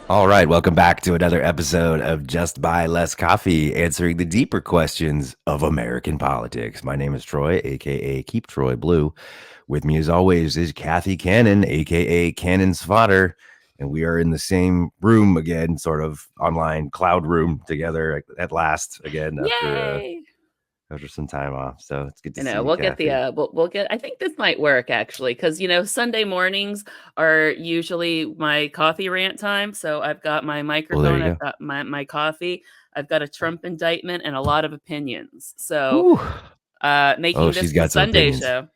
All right, welcome back to another episode of Just Buy Less Coffee, answering the deeper questions of American politics. My name is Troy, aka Keep Troy Blue. With me, as always, is Cathy Cannon, aka Cannon's Fodder, and we are in the same room again, sort of online cloud room together at last again Yay! after some time off. So it's good to I see know you, we'll get the Cathy. we'll get. I think this might work actually, because Sunday mornings are usually my coffee rant time. So I've got my Well, there microphone, you I've go. got my coffee, I've got a Trump indictment, and a lot of opinions. So Whew. Oh, making she's this the got some Sunday opinions. show.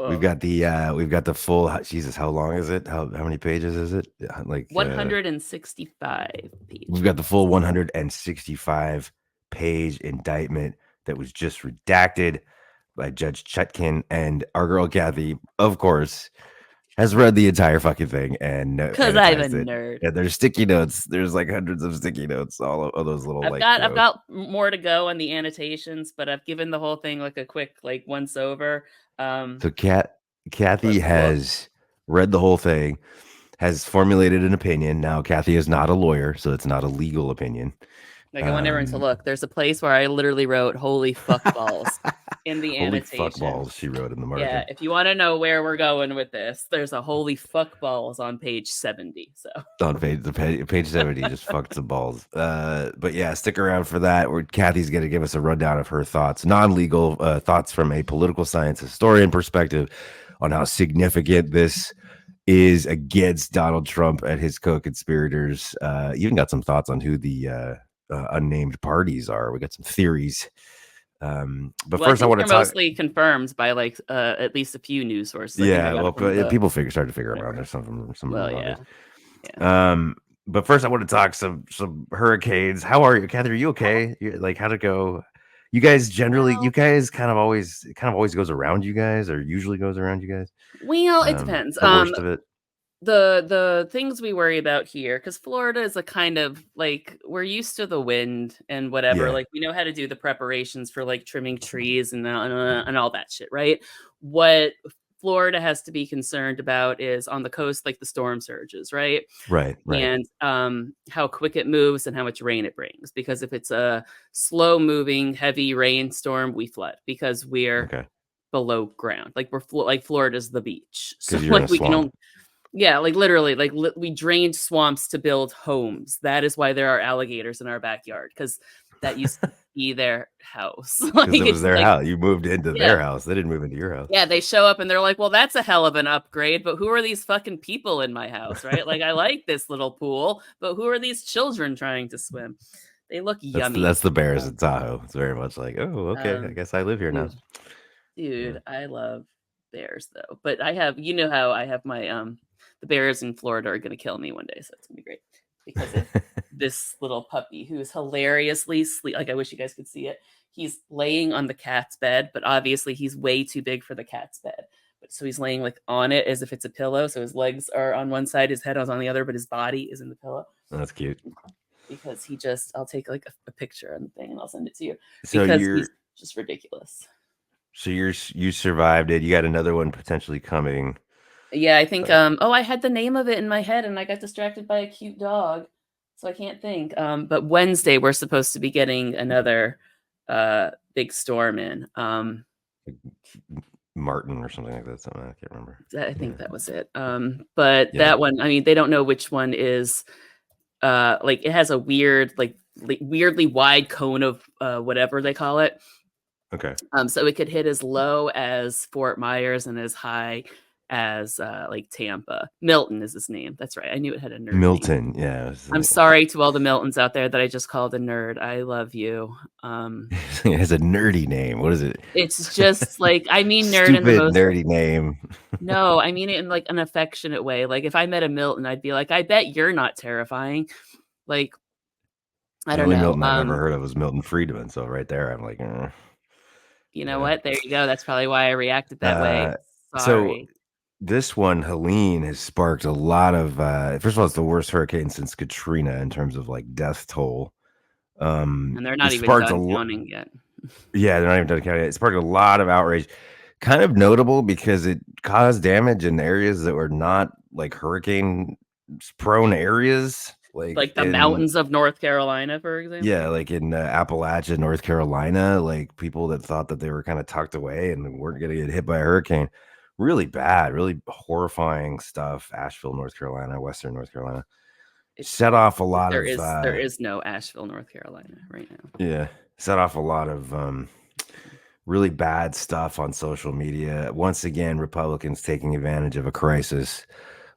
We've got the full. Jesus, how long is it? How many pages is it? Like 165 we've pages. got the full 165 page indictment that was just redacted by Judge Chutkin, and our girl Cathy, of course, has read the entire fucking thing and Because I'm a annotated it. nerd. And there's sticky notes. There's like hundreds of sticky notes. All of those little I've got more to go on the annotations, but I've given the whole thing like a quick once over. So But Cathy has read the whole thing, has formulated an opinion. Now Cathy is not a lawyer, so it's not a legal opinion. I want everyone to look. There's a place where I literally wrote "Holy fuck balls" in the Holy fuck annotation. balls, she wrote in the Yeah, margin. if you want to know where we're going with this, there's a "Holy fuck balls" on page 70. So On page 70, just fucked some balls. But yeah, stick around for that. Where Cathy's going to give us a rundown of her thoughts, non-legal thoughts from a political science historian perspective on how significant this is against Donald Trump and his co-conspirators. Even got some thoughts on who the unnamed parties are. We got some theories. But well, I first, I think want to they're talk. mostly confirmed by at least a few news sources. I think I Yeah, got well, it from the people started to figure them out. whatever. There's some Well, obvious. yeah, yeah. But first, I want to talk some hurricanes. How are you, Cathy? Are you okay? Like, how'd it go? You Well, guys kind of always goes around you guys, or usually goes around you guys. it depends. The worst of it. The things we worry about here, because Florida is a kind of like we're used to the wind and whatever. Yeah, Like we know how to do the preparations for like trimming trees and all that shit, right? What Florida has to be concerned about is on the coast, like the storm surges, right? right. And how quick it moves and how much rain it brings. Because if it's a slow moving, heavy rainstorm, we flood because we're Okay, below ground. Like like Florida's the beach, so because you're in like a we can swamp. only yeah, like literally, like we drained swamps to build homes. That is why there are alligators in our backyard because that used to be their house. Like Because it was it's their like, house. You moved into yeah, their house. They didn't move into your house. yeah. They show up and they're like, "Well, that's a hell of an upgrade." But who are these fucking people in my house, right? Like, I like this little pool, but who are these children trying to swim? They look That's yummy. the Bears Um, in Tahoe. It's very much like, oh, okay, I um, guess I live here now. dude, Yeah. I love bears though. But I have, how I have my the bears in Florida are gonna kill me one day, so it's gonna be great because of this little puppy who's hilariously sleep. Like I wish you guys could see it. He's laying on the cat's bed, but obviously he's way too big for the cat's bed. But so he's laying like on it as if it's a pillow. So his legs are on one side, his head is on the other, but his body is in the pillow That's cute. because I'll take like a picture on the thing and I'll send it to you So because you're he's just ridiculous. you survived it. You got another one potentially coming. Yeah, I think Uh, I had the name of it in my head and I got distracted by a cute dog. So I can't think. But Wednesday we're supposed to be getting another big storm in. Martin or something like that. Something I can't remember. I Yeah, think that was it. But yeah. that one, I mean, they don't know which one is like it has a weird, like weirdly wide cone of whatever they call it. Okay. So it could hit as low as Fort Myers and as high as like Tampa. Milton is his name. That's right. I knew it had a nerd name. Milton. Yeah. I'm sorry to all the Miltons out there that I just called a nerd. I love you. It has a nerdy name. What is it? It's just like I mean nerd in the Stupid most nerdy name. no, I mean it in like an affectionate way. Like if I met a Milton, I'd be like, I bet you're not terrifying. Like I The don't only know. Milton I've ever heard of was Milton Friedman. So right there, I'm like, You know yeah. what? There you go. That's probably why I reacted that way. Uh, so Sorry. this one, Helene, has sparked a lot of. First of all, it's the worst hurricane since Katrina in terms of like death toll. And they're It not even sparked done counting yet. yeah, they're not even done counting. It sparked a lot of outrage. Kind of notable because it caused damage in areas that were not like hurricane prone areas, like Like the in mountains of North Carolina, for example. yeah, like in Appalachia, North Carolina, like people that thought that they were kind of tucked away and weren't going to get hit by a hurricane. Really bad, really horrifying stuff. Asheville, North Carolina, Western North Carolina set off a lot There of is no Asheville, North Carolina right now. yeah, set off a lot of really bad stuff on social media. Once again, Republicans taking advantage of a crisis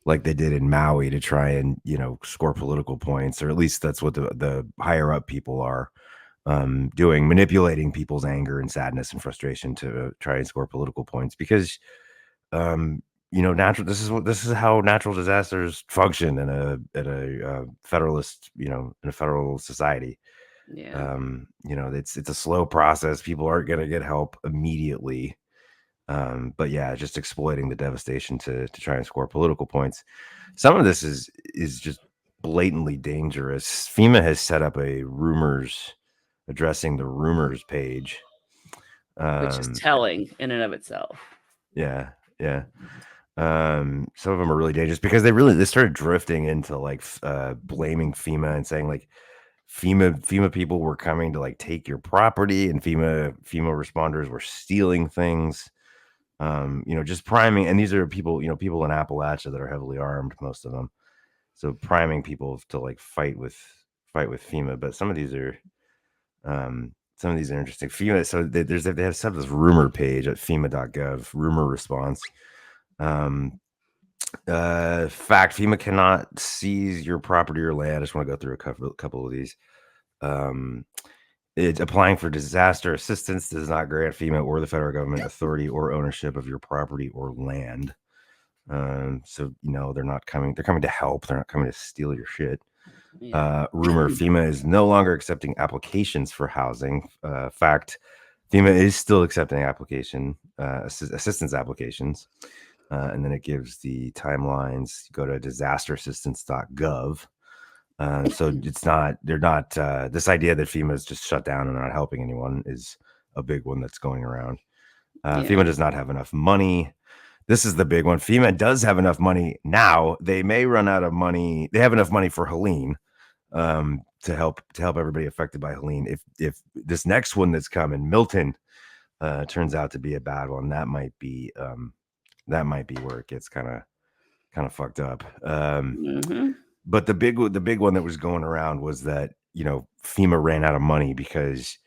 like they did in Maui to try and, score political points, or at least that's what the higher up people are doing, manipulating people's anger and sadness and frustration to try and score political points because, natural. This is how natural disasters function in a federalist, in a federal society. Yeah. It's a slow process. People aren't going to get help immediately. But yeah, just exploiting the devastation to try and score political points. Some of this is just blatantly dangerous. FEMA has set up a addressing the rumors page. Which is Um, telling in and of itself. yeah, yeah. Some of them are really dangerous because they started drifting into like blaming FEMA and saying like FEMA people were coming to like take your property and FEMA responders were stealing things. Just priming, and these are people in Appalachia that are heavily armed, most of them. So priming people to like fight with FEMA, but some of these are interesting. FEMA, so they have set up this rumor page at FEMA.gov, rumor response. Fact, FEMA cannot seize your property or land. I just want to go through a couple of these. It's applying for disaster assistance does not grant FEMA or the federal government authority or ownership of your property or land. So they're not coming. They're coming to help. They're not coming to steal your shit. Yeah. Rumor: FEMA is no longer accepting applications for housing. Fact: FEMA is still accepting assistance applications. And then it gives the timelines. Go to disasterassistance.gov. So they're not, this idea that FEMA is just shut down and not helping anyone is a big one that's going around. Yeah. FEMA does not have enough money. This is the big one. FEMA does have enough money now. They may run out of money. They have enough money for Helene, to help everybody affected by Helene. If this next one that's coming, Milton, turns out to be a bad one, that might be where it gets kind of fucked up. But the big one that was going around was that FEMA ran out of money because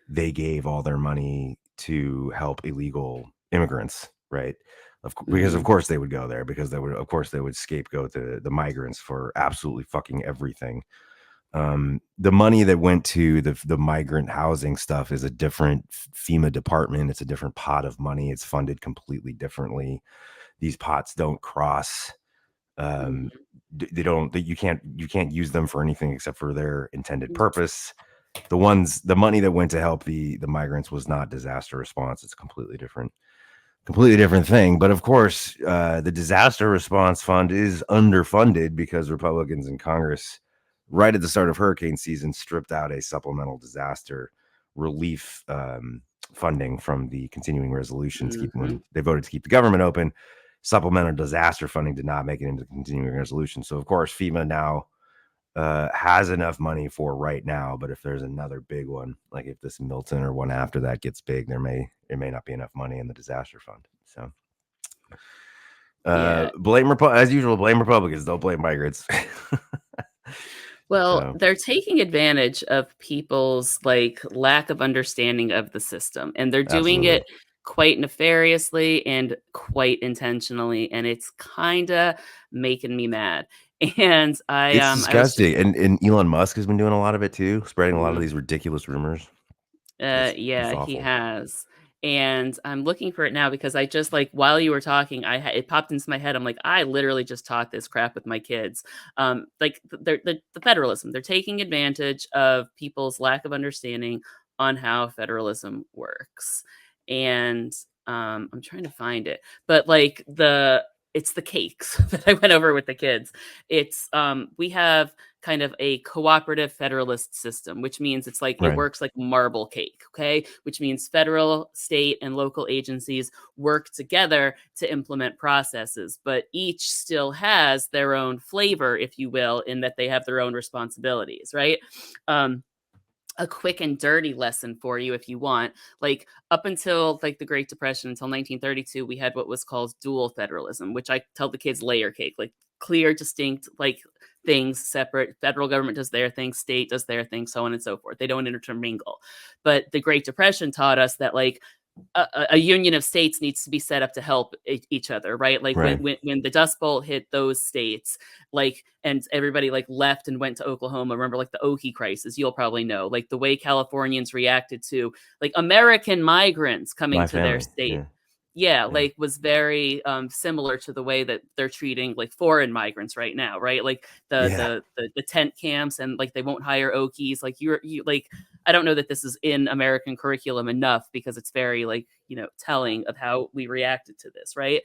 they gave all their money to help illegal immigrants, right? Because of course they would go there because they would scapegoat the migrants for absolutely fucking everything. The money that went to the migrant housing stuff is a different FEMA department. It's a different pot of money. It's funded completely differently. These pots don't cross. They don't. You can't use them for anything except for their intended purpose. The money that went to help the migrants was not disaster response. It's completely different thing. But of course, the disaster response fund is underfunded because Republicans in Congress, right at the start of hurricane season, stripped out a supplemental disaster relief funding from the continuing resolutions. When they voted to keep the government open, supplemental disaster funding did not make it into the continuing resolution. So of course, FEMA now has enough money for right now, but if there's another big one, like if this Milton or one after that gets big, there may not be enough money in the disaster fund. So Yeah. as usual, blame Republicans, don't blame migrants. Well, So, they're taking advantage of people's like lack of understanding of the system, and they're doing absolutely. it quite nefariously and quite intentionally, and it's kind of making me mad. And It's I was just disgusting. And Elon Musk has been doing a lot of it too, spreading a lot of mhm. these ridiculous rumors. It's Yeah, he awful. has. And I'm looking for it now because I just like while you were talking, it popped into my head. I'm like, I literally just taught this crap with my kids. Like the federalism, they're taking advantage of people's lack of understanding on how federalism works. And I'm trying to find it, but like it's the cakes that I went over with the kids. It's we have kind of a cooperative federalist system, which means it's like it Right. works like marble cake, okay? Which means federal, state, and local agencies work together to implement processes, but each still has their own flavor, if you will, in that they have their own responsibilities, right? A quick and dirty lesson for you if you want. Like up until like the Great Depression, until 1932, we had what was called dual federalism, which I tell the kids layer cake, like clear, distinct, like things separate. Federal government does their thing, state does their thing, so on and so forth. They don't intermingle. But the Great Depression taught us that like a union of states needs to be set up to help each other, right? Like Right. when the Dust Bowl hit those states, like, and everybody like left and went to Oklahoma. Remember, like the Okie crisis, you'll probably know, like the way Californians reacted to like American migrants coming My to their family. state. Yeah. Yeah, Yeah. like was very similar to the way that they're treating like foreign migrants right now, right? Like Yeah. the tent camps, and like they won't hire Okies. Like you like, I don't know that this is in American curriculum enough because it's very like, you know, telling of how we reacted to this, right?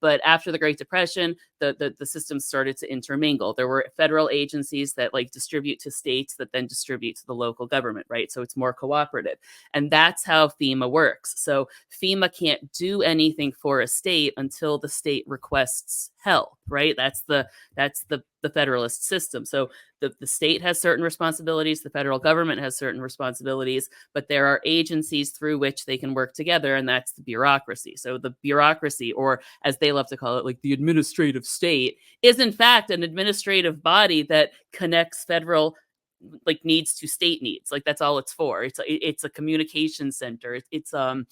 But after the Great Depression, the systems started to intermingle. There were federal agencies that like distribute to states that then distribute to the local government, right? So it's more cooperative. And that's how FEMA works. So FEMA can't do anything for a state until the state requests help, right? That's the federalist system. So the state has certain responsibilities, the federal government has certain responsibilities, but there are agencies through which they can work together, and that's the bureaucracy. So the bureaucracy, or as they love to call it, like the administrative state, is in fact an administrative body that connects federal like needs to state needs. Like that's all it's for. It's a communication center. It's well,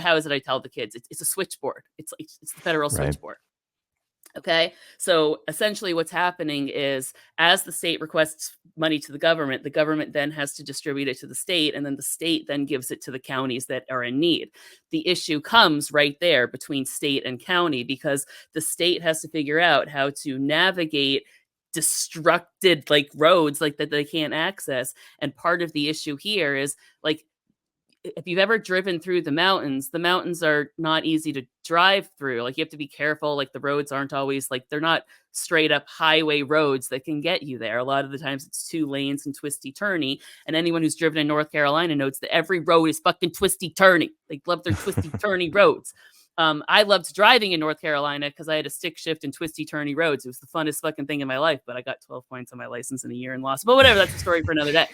how is it I tell the kids? It's a switchboard. It's the federal Right. switchboard. Okay. So essentially what's happening is as the state requests money to the government then has to distribute it to the state, and then the state then gives it to the counties that are in need. The issue comes right there between state and county because the state has to figure out how to navigate destructed like roads like that they can't access. And part of the issue here is like, if you've ever driven through the mountains are not easy to drive through. Like you have to be careful. Like the roads aren't always like, they're not straight up highway roads that can get you there. A lot of the times it's 2 lanes and twisty turny. And anyone who's driven in North Carolina knows that every road is fucking twisty turny. They love their twisty turny roads. I loved driving in North Carolina because I had a stick shift and twisty turny roads. It was the funnest fucking thing in my life, but I got 12 points on my license in a year and lost. But whatever, that's a story for another day.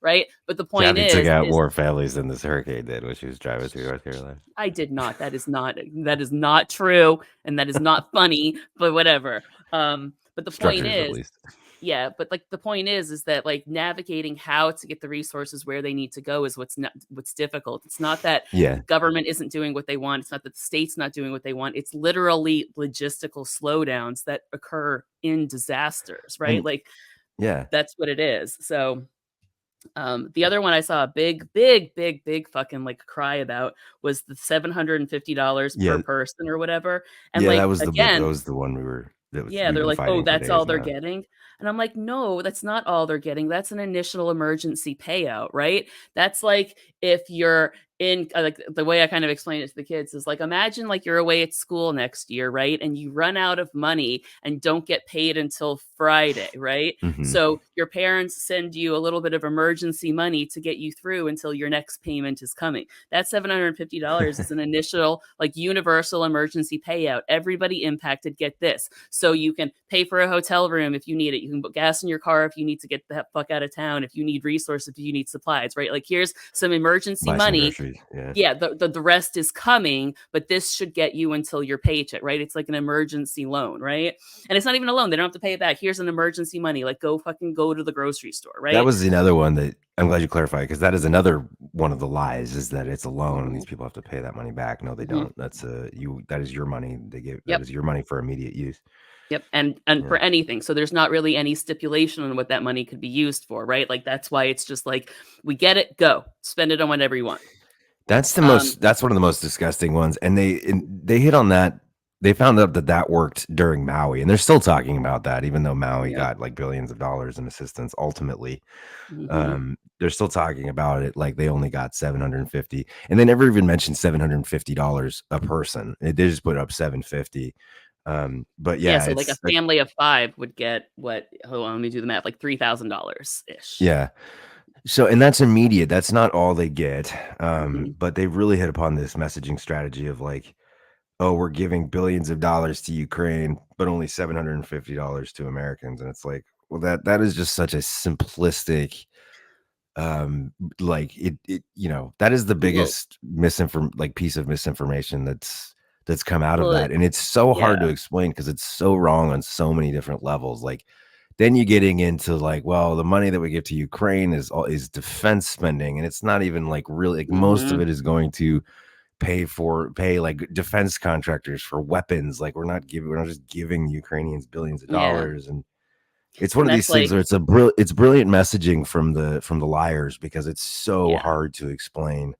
Right. But the point Kathy took out is more families than this hurricane did when she was driving through North Carolina. I did not. That is not true. And that is not funny, but whatever. But the point is, at least. yeah, but like the point is that like navigating how to get the resources where they need to go is what's difficult. It's not that Yeah. government isn't doing what they want. It's not that the state's not doing what they want. It's literally logistical slowdowns that occur in disasters, right? And, like, yeah, that's what it is. So the other one I saw a big fucking like cry about was the $750 per person or whatever. And yeah, like that was again, the one we've they're been like, oh, fighting for that's all days they're now. getting. And I'm like, no, that's not all they're getting. That's an initial emergency payout, right? That's like if you're in like the way I kind of explain it to the kids is like, imagine like you're away at school next year, right? And you run out of money and don't get paid until Friday, right? Mhm. So your parents send you a little bit of emergency money to get you through until your next payment is coming. That $750 is an initial like universal emergency payout. Everybody impacted get this. So you can pay for a hotel room if you need it. You can put gas in your car if you need to get the fuck out of town, if you need resources, if you need supplies, right? Like here's some emergency money. Yeah, the rest is coming, but this should get you until your paycheck, right? It's like an emergency loan, right? And it's not even a loan. They don't have to pay it back. Here's an emergency money. Like go to the grocery store, right? That was another one that I'm glad you clarified, because that is another one of the lies, is that it's a loan and these people have to pay that money back. No, they don't. That's that is your money. They give that is your money for immediate use. Yep. And for anything. So there's not really any stipulation on what that money could be used for, right? Like that's why it's just like, we get it, go. Spend it on whatever you want. That's the most that's one of the most disgusting ones. And they hit on that. They found out that worked during Maui, and they're still talking about that, even though Maui got like billions of dollars in assistance ultimately. They're still talking about it like they only got $750, and they never even mentioned $750 a person. They just put up $750. But Yeah, yeah, so like a it's family of 5 would get what, hold on, let me do the math, like $3,000-ish. yeah. So, and that's immediate. That's not all they get. Mhm. But they've really hit upon this messaging strategy of like, oh, we're giving billions of dollars to Ukraine, but only $750 to Americans. And it's like, well, that is just such a simplistic, like that is the Well biggest piece of misinformation that's come out of well, that. And it's so hard to yeah. explain because it's so wrong on so many different levels. Like, then you're getting into like, well, the money that we give to Ukraine is defense spending, and it's not even like really like most of Mhm. it is going to pay like defense contractors for weapons. Like we're not just giving Ukrainians billions of Yeah, dollars. And it's one and of these that's things like where it's brilliant messaging from the liars because it's so yeah. hard to explain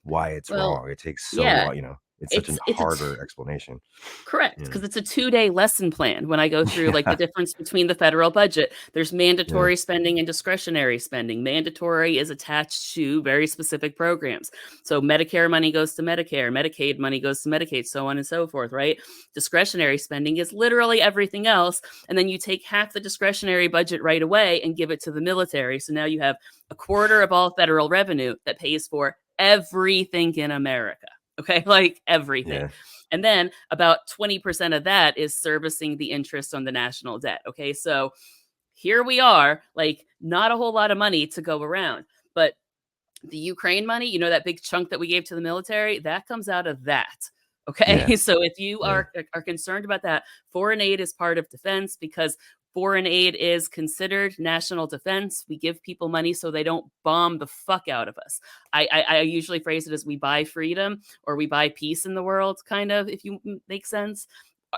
why it's Well, wrong. It takes so yeah, long, it's such a it's a harder explanation. correct, You because know? it's a 2-day lesson plan. When I go through, like, the Yeah, difference between the federal budget, there's yeah, mandatory spending and discretionary spending. Mandatory is attached to very specific programs. So Medicare money goes to Medicare, Medicaid money goes to Medicaid, so on and so forth, right? Discretionary spending is literally everything else, and then you take half the discretionary budget right away and give it to the military. So now you have a quarter of all federal revenue that pays for everything in America. Okay, like everything. yeah. And then about 20% of that is servicing the interest on the national debt. Okay. So here we are, like not a whole lot of money to go around. But the Ukraine money, that big chunk that we gave to the military, that comes out of that. Yeah, Okay. So if you yeah. are concerned about that, foreign aid is part of defense because foreign aid is considered national defense. We give people money so they don't bomb the fuck out of us. I usually phrase it as we buy freedom or we buy peace in the world, kind of, if you make sense.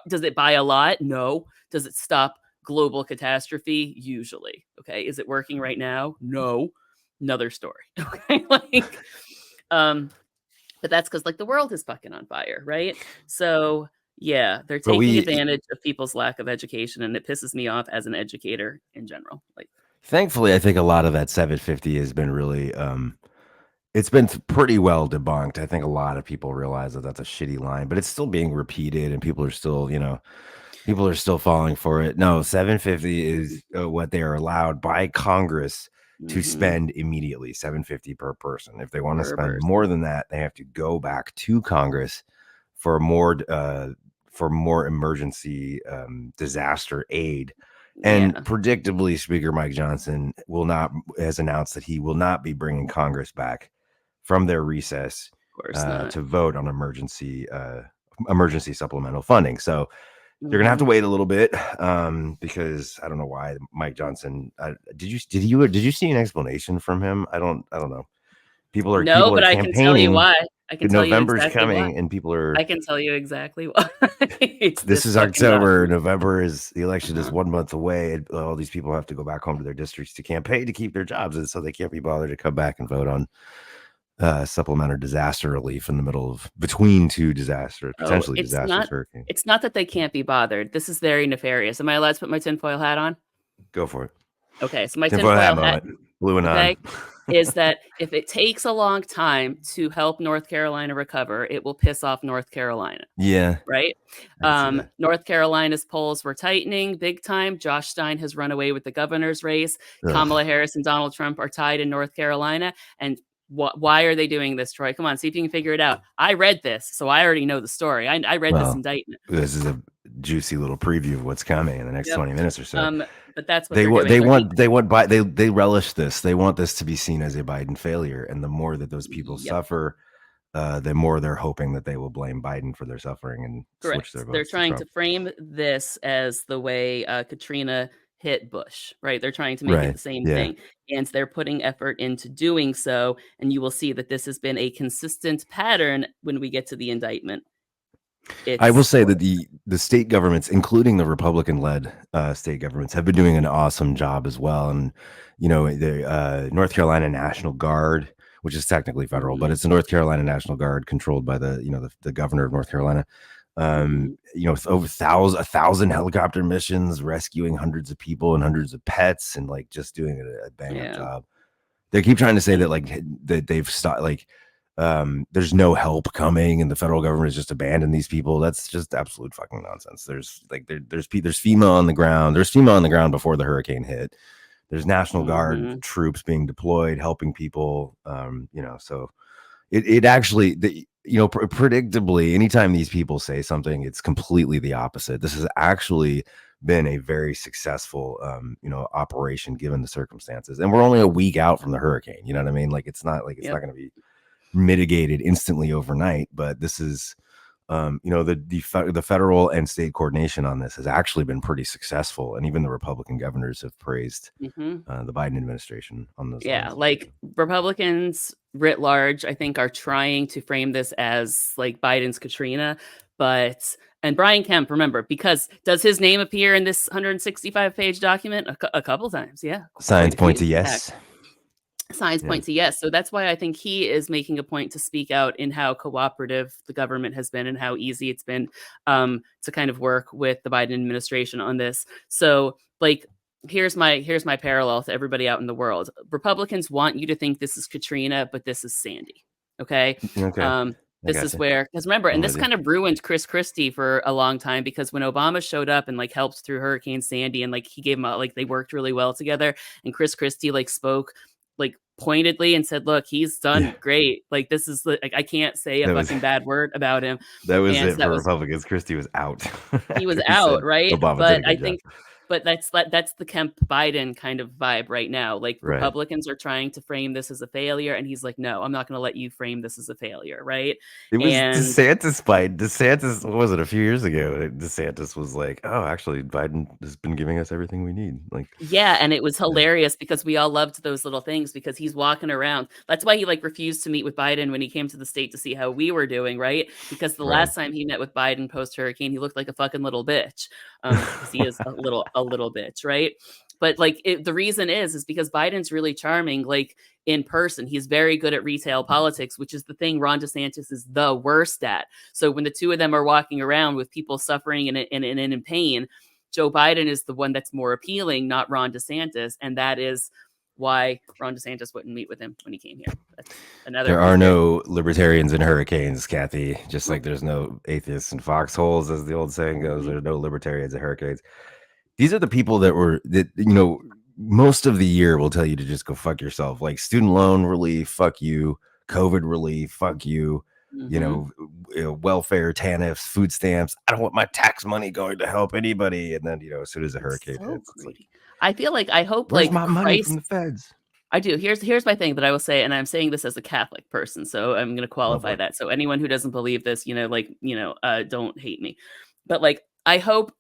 Does it buy a lot? No. Does it stop global catastrophe? Usually. Okay. Is it working right now? No. Another story. Okay. Like, um, but that's because like the world is fucking on fire, right? So yeah, they're But taking we advantage of people's lack of education, and it pisses me off as an educator in general. Like, thankfully, I think a lot of that 750 has been really it's been pretty well debunked. I think a lot of people realize that that's a shitty line, but it's still being repeated, and people are still falling for it. No, 750 is what they are allowed by Congress to mhm, spend immediately. 750 per person. If they want to per spend more person. than that, they have to go back to Congress for more emergency disaster aid. And Yeah, of predictably, Speaker Mike Johnson has announced that he will not be bringing Congress back from their recess course not. to vote on emergency supplemental funding. So they're gonna have to Mhm. wait a little bit because I don't know why Mike Johnson. Did you see an explanation from him? I don't know. No, People are but I can tell you campaigning. why. I can tell you November's exactly why. coming, and people are. I can tell you exactly why. It's This this is fucking October. document. November is the election is Uh-huh. 1 month away, and all these people have to go back home to their districts to campaign to keep their jobs, and so they can't be bothered to come back and vote on supplemental disaster relief in the middle of between two Oh, potentially disastrous hurricanes. it's not that they can't be bothered. This is very nefarious. Am I allowed to put my tinfoil hat on? Go for it. Okay, so my Tinfoil hat tinfoil hat, moment. Blue and on. okay, is that if it takes a long time to help North Carolina recover, it will piss off North Carolina, Yeah, right? I can see that. North Carolina's polls were tightening big time. Josh Stein has run away with the governor's race. Kamala Ugh. Harris and Donald Trump are tied in North Carolina. And why are they doing this, Troy? Come on, see if you can figure it out. I read this, so I already know the story. I read this Well, indictment. this is a juicy little preview of what's coming in the next Yep. 20 minutes or so. Um, but that's what They they're want doing. they want they want they relish this. They want this to be seen as a Biden failure, and the more that those people Yep. suffer, the more they're hoping that they will blame Biden for their suffering and switch Correct. their They're votes to trying to Trump. frame this as the way Katrina hit Bush, right? They're trying to make it Right. the same Yeah. thing. And they're putting effort into doing so. And you will see that this has been a consistent pattern when we get to the indictment. I will It's say that horrible. the state governments, including the Republican-led state governments, have been doing an awesome job as well. And the North Carolina National Guard, which is technically federal, but Mhm, it's the North Carolina National Guard controlled by the governor of North Carolina. mhm. With over a thousand helicopter missions, rescuing hundreds of people and hundreds of pets, and like just doing a bang up Yeah. job. They keep trying to say And that like that they've stopped like there's no help coming and the federal government has just abandoned these people. That's just absolute fucking nonsense. There's FEMA on the ground. There's FEMA on the ground before the hurricane hit. There's National Guard troops being deployed, helping people. So it actually, predictably, anytime these people say something, it's completely the opposite. This has actually been a very successful, operation given the circumstances. And we're only a week out from the hurricane. You know what I mean? Like, it's not not going to be mitigated instantly overnight, but this is, the federal and state coordination on this has actually been pretty successful. And even the Republican governors have praised the Biden administration on those lines. Like Republicans writ large, I think, are trying to frame this as like Biden's Katrina, and Brian Kemp, remember, because does his name appear in this 165-page document a couple times? Yeah. Signs point to yes. Signs point to yes. So that's why I think he is making a point to speak out in how cooperative the government has been and how easy it's been to kind of work with the Biden administration on this. So like, here's my parallel to everybody out in the world. Republicans want you to think this is Katrina, but this is Sandy. Okay. This is where, because remember, and this kind of ruined Chris Christie for a long time, because when Obama showed up and like helped through Hurricane Sandy and like he gave him like they worked really well together, and Chris Christie like spoke like pointedly and said, look, he's done great. Like, this is like, I can't say a fucking bad word about him. That was it for Republicans. Christie was out. He was out, right? Obama, but I think, but that's the Kemp Biden kind of vibe right now. Like Republicans are trying to frame this as a failure, and he's like, no, I'm not going to let you frame this as a failure, right? It was DeSantis, what was it, a few years ago? DeSantis was like, oh, actually, Biden has been giving us everything we need. Like, yeah, and it was hilarious because we all loved those little things because he's walking around. That's why he like refused to meet with Biden when he came to the state to see how we were doing, right? Because the last time he met with Biden post-hurricane, he looked like a fucking little bitch. Because he is a little bitch, right? But like the reason is because Biden's really charming, like in person. He's very good at retail politics, which is the thing Ron DeSantis is the worst at. So when the two of them are walking around with people suffering and in pain, Joe Biden is the one that's more appealing, not Ron DeSantis, and that is why Ron DeSantis wouldn't meet with him when he came here. That's another. There are no libertarians in hurricanes, Cathy. Just like there's no atheists in foxholes, as the old saying goes. There are no libertarians in hurricanes. These are the people that most of the year will tell you to just go fuck yourself. Like student loan relief, fuck you. COVID relief, fuck you. Welfare, TANFs, food stamps. I don't want my tax money going to help anybody. And then, as soon as a hurricane hits, it's like, I feel like I hope where's like my money from the feds? I do. Here's my thing that I will say, and I'm saying this as a Catholic person, so I'm going to qualify that. So anyone who doesn't believe this, don't hate me. But like, I hope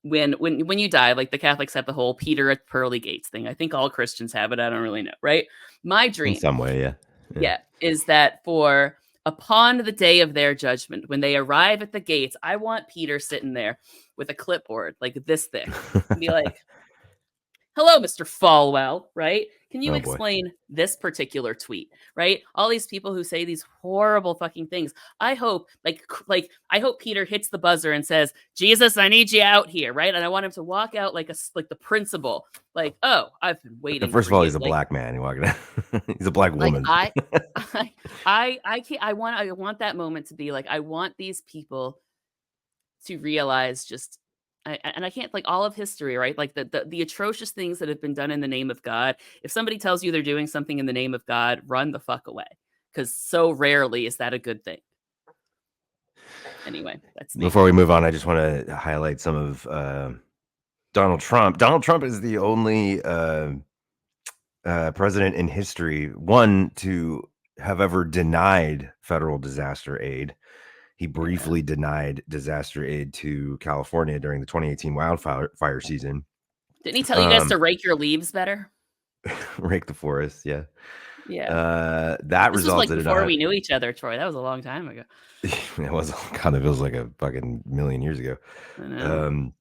when you die, like the Catholics have the whole Peter at pearly gates thing. I think all Christians have it. I don't really know, right? My dream, in some way, yeah, is that for upon the day of their judgment, when they arrive at the gates, I want Peter sitting there with a clipboard like this thick, and be like, hello, Mr. Falwell, right? Can you explain this particular tweet, right? All these people who say these horrible fucking things. I hope, I hope Peter hits the buzzer and says, Jesus, I need you out here, right? And I want him to walk out like the principal, like, oh, I've been waiting. First of all, he's a black man. He walking out. He's a black woman. I can't. I want that moment to be like, I want these people to realize just. I can't, like, all of history, right? Like the atrocious things that have been done in the name of God. If somebody tells you they're doing something in the name of God, run the fuck away, because so rarely is that a good thing. Anyway, that's me. Before we move on, I just want to highlight some of Donald Trump. Donald Trump is the only president in history, one, to have ever denied federal disaster aid. He briefly denied disaster aid to California during the 2018 wildfire season. Didn't he tell you guys to rake your leaves better? Rake the forest, yeah. Yeah. That this resulted was like before we knew each other, Troy. That was a long time ago. It was like a fucking million years ago. I know.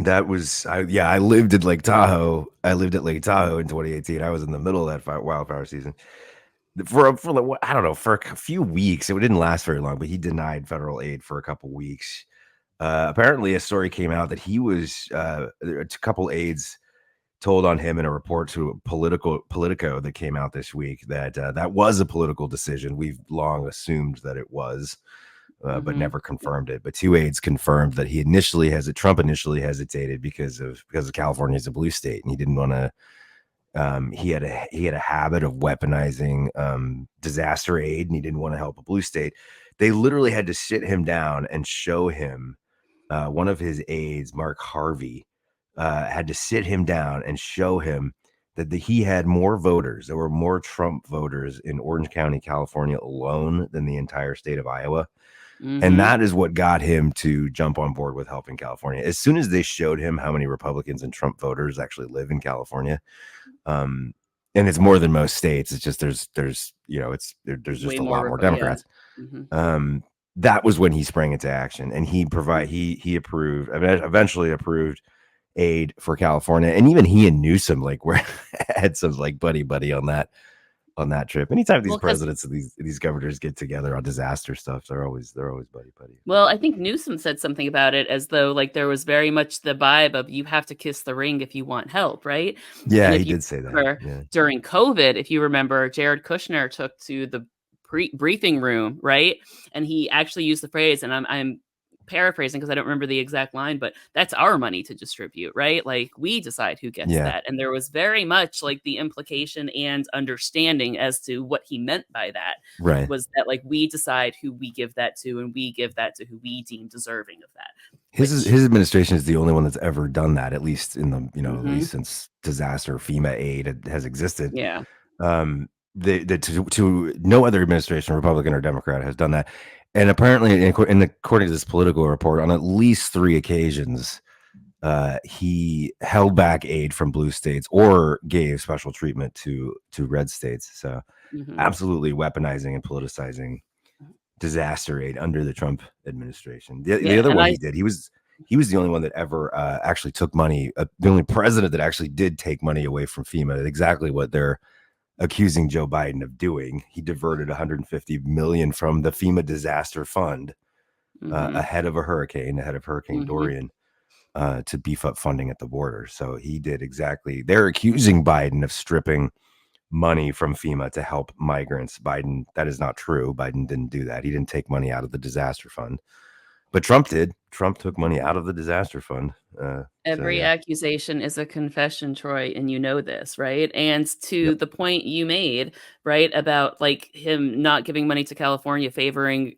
I lived at Lake Tahoe. I lived at Lake Tahoe in 2018. I was in the middle of that wildfire season. For I don't know, for a few weeks. It didn't last very long, but he denied federal aid for a couple weeks. Apparently, a story came out that he was a couple aides told on him in a report to Politico that came out this week that that was a political decision. We've long assumed that it was, but never confirmed it. But two aides confirmed that Trump initially hesitated because California is a blue state, and he didn't want to. He had a habit of weaponizing disaster aid, and he didn't want to help a blue state. They literally had to sit him down and show him. One of his aides, Mark Harvey, had to sit him down and show him that he had more voters. There were more Trump voters in Orange County, California alone than the entire state of Iowa. And that is what got him to jump on board with helping California. As soon as they showed him how many Republicans and Trump voters actually live in California, and it's more than most states. It's just there's just a lot more Democrats. Yeah. That was when he sprang into action, and he approved, eventually approved aid for California, and even he and Newsom had some buddy on that trip. Anytime these presidents and these governors get together on disaster stuff, they're always buddy. Well, I think Newsom said something about it as though there was very much the vibe of you have to kiss the ring if you want help, right? Yeah, he did say that. Yeah. During COVID, if you remember, Jared Kushner took to the briefing room, right? And he actually used the phrase, and I'm paraphrasing because I don't remember the exact line, but that's our money to distribute, right? We decide who gets that. And there was very much the implication and understanding as to what he meant by that. Right. Was that we decide who we give that to, and we give that to who we deem deserving of that. His administration is the only one that's ever done that, at least in the, at least since disaster FEMA aid has existed. Yeah. To no other administration, Republican or Democrat, has done that. And apparently, according to this Politico report, on at least 3 occasions, he held back aid from blue states or gave special treatment to red states. So absolutely weaponizing and politicizing disaster aid under the Trump administration. The other one he was the only one that ever actually took money, the only president that actually did take money away from FEMA, exactly what they're accusing Joe Biden of doing. He diverted $150 million from the FEMA disaster fund ahead of Hurricane Dorian, to beef up funding at the border. So he did exactly. They're accusing Biden of stripping money from FEMA to help migrants. That is not true. Biden didn't do that. He didn't take money out of the disaster fund. But Trump did. Trump took money out of the disaster fund. Every accusation is a confession, Troy, and you know this, right? And to the point you made, right, about him not giving money to California, favoring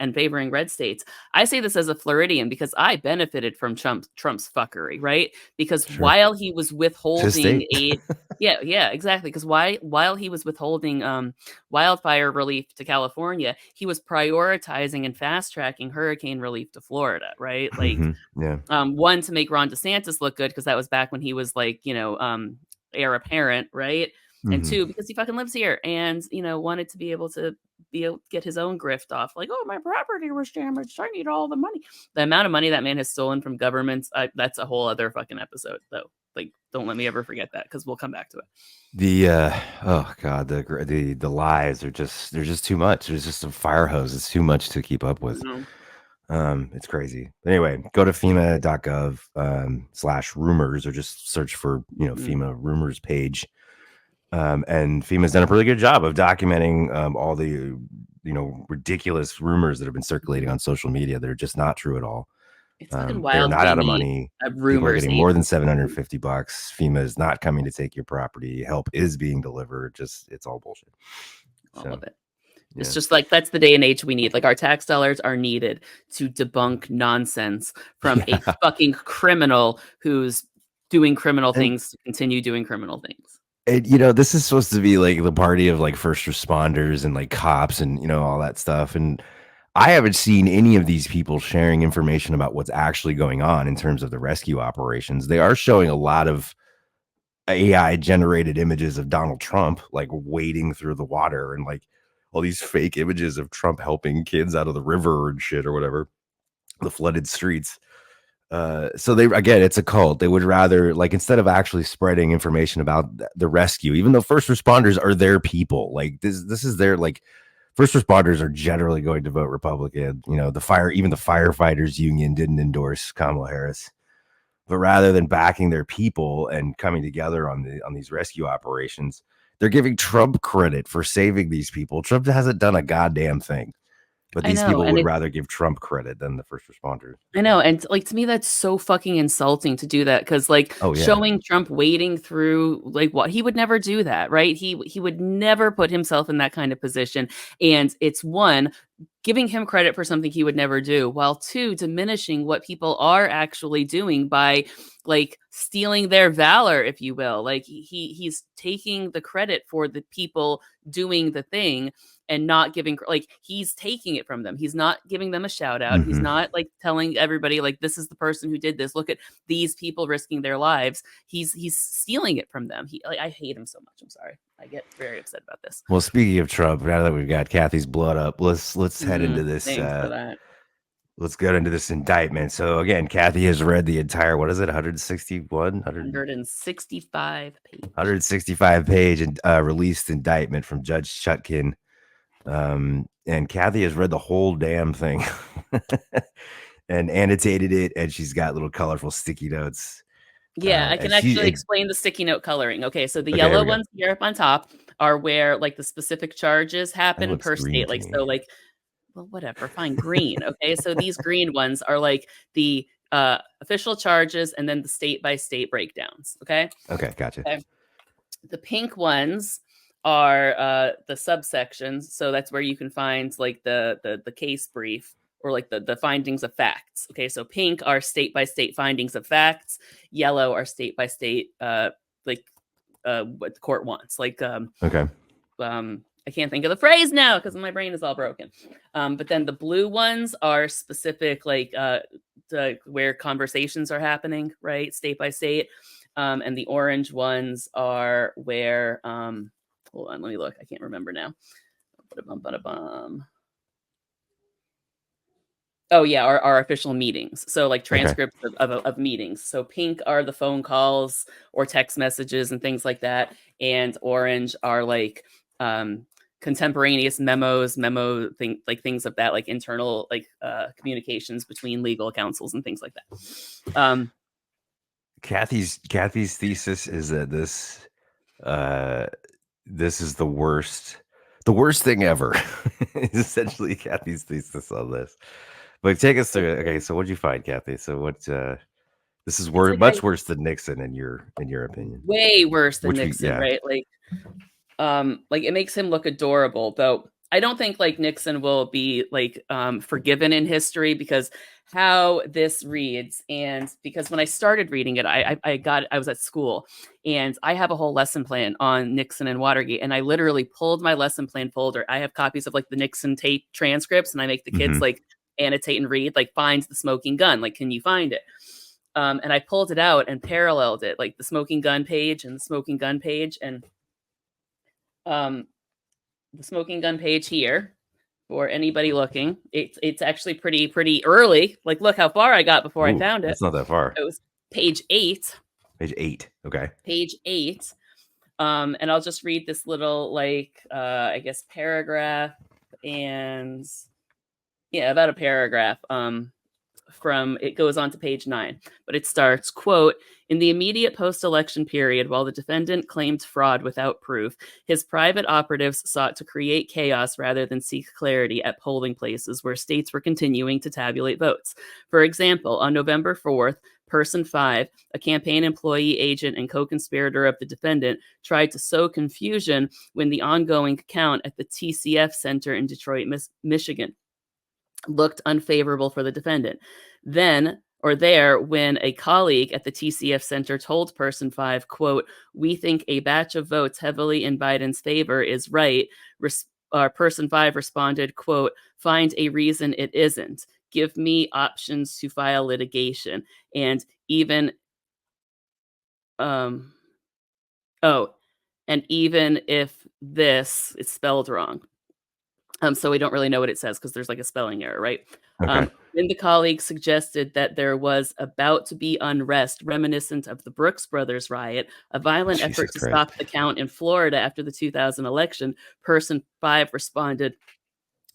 red states. I say this as a Floridian because I benefited from Trump's fuckery, right? Because while he was withholding aid, yeah, exactly. Because while he was withholding wildfire relief to California, he was prioritizing and fast tracking hurricane relief to Florida, right? One, to make Ron DeSantis look good because that was back when he was heir apparent, right? And 2, because he fucking lives here and wanted to be able to get his own grift off. Oh, my property was damaged, I need all the money. The amount of money that man has stolen from governments, that's a whole other fucking episode though. Don't let me ever forget that, because we'll come back to it. The the lies are just too much. There's just a fire hose. It's too much to keep up with. It's crazy. Anyway, go to FEMA.gov /rumors, or just search for FEMA rumors page. And FEMA's done a really good job of documenting all the ridiculous rumors that have been circulating on social media that are just not true at all. It's fucking wild. They're not out of money. People are getting more than $750. FEMA is not coming to take your property. Help is being delivered. It's all bullshit. All of it. It's just that's the day and age we need. Our tax dollars are needed to debunk nonsense from a fucking criminal who's doing criminal things to continue doing criminal things. And, this is supposed to be the party of first responders and cops and, all that stuff. And I haven't seen any of these people sharing information about what's actually going on in terms of the rescue operations. They are showing a lot of AI generated images of Donald Trump, wading through the water, and all these fake images of Trump helping kids out of the river and shit or whatever, the flooded streets. So it's a cult. They would rather instead of actually spreading information about the rescue, even though first responders are their people, this is their first responders are generally going to vote Republican. Even the firefighters union didn't endorse Kamala Harris. But rather than backing their people and coming together on these rescue operations, they're giving Trump credit for saving these people. Trump hasn't done a goddamn thing. But I these know, people and would rather give Trump credit than the first responders. I know, and like to me, that's so fucking insulting to do that because like Oh yeah. showing Trump wading through like what he would never do that, right? He would never put himself in that kind of position, and it's one giving him credit for something he would never do, while two diminishing what people are actually doing by like stealing their valor, if you will. Like he's taking the credit for the people doing the thing and not giving like he's taking it from them. He's not giving them a shout out. He's not like telling everybody like this is the person who did this. Look at these people risking their lives. He's stealing it from them. He like I hate him so much. I'm sorry. I get very upset about this. Well, speaking of Trump, now that we've got Kathy's blood up, let's head into this. Thanks for that. Let's get into this indictment. So again, Kathy has read the entire, what is it, 161? 165 page. 165 page and released indictment from Judge Chutkin. And Kathy has read the whole damn thing and annotated it, and she's got little colorful sticky notes. Yeah, I can actually explain the sticky note coloring. Okay, so the yellow ones here up on top are where like the specific charges happen per state. Like so, like well, whatever, fine, green. Okay, so these green ones are like the official charges, and then the state by state breakdowns. Okay. Okay, gotcha. Okay. The pink ones are the subsections, so that's where you can find like the case brief or like the findings of facts. Okay, so pink are state by state findings of facts. Yellow are state by state like what the court wants. Like okay. I can't think of the phrase now because my brain is all broken. But then the blue ones are specific, like where conversations are happening, right, state by state. And the orange ones are where. Hold on, let me look. I can't remember now. Oh yeah, our official meetings. So like transcripts of meetings. So pink are the phone calls or text messages and things like that, and orange are like contemporaneous things of that, like internal like communications between legal counsels and things like that. Kathy's thesis is that this is the worst thing ever. Is essentially Kathy's thesis on this. But take us through. Okay, so what'd you find, Kathy? So what? This is much worse than Nixon in your opinion. Way worse than Nixon, right? Like it makes him look adorable, though. I don't think like Nixon will be like forgiven in history because how this reads, and because when I started reading it, I was at school and I have a whole lesson plan on Nixon and Watergate, and I literally pulled my lesson plan folder. I have copies of like the Nixon tape transcripts, and I make the kids like annotate and read, like finds the smoking gun, like can you find it? And I pulled it out and paralleled it, like the smoking gun page and the smoking gun page, and the smoking gun page here for anybody looking. It's actually pretty early. Like look how far I got before I found it. It's not that far. It was page 8. Page 8. Okay. Page 8. And I'll just read this little like I guess paragraph, and yeah, about a paragraph. From it goes on to page 9, but it starts, quote, in the immediate post-election period, while the defendant claimed fraud without proof, his private operatives sought to create chaos rather than seek clarity at polling places where states were continuing to tabulate votes. For example, on November 4th, Person 5, a campaign employee, agent, and co-conspirator of the defendant, tried to sow confusion when the ongoing count at the TCF Center in Detroit, Michigan, looked unfavorable for the defendant. Then or there, when a colleague at the TCF Center told Person 5, quote, we think a batch of votes heavily in Biden's favor is right, Person 5 responded, quote, find a reason it isn't. Give me options to file litigation. And even, and even if this is spelled wrong. So we don't really know what it says because there's like a spelling error, right? Okay. Then the colleague suggested that there was about to be unrest reminiscent of the Brooks Brothers riot, a violent effort to stop the count in Florida after the 2000 election. Person 5 responded,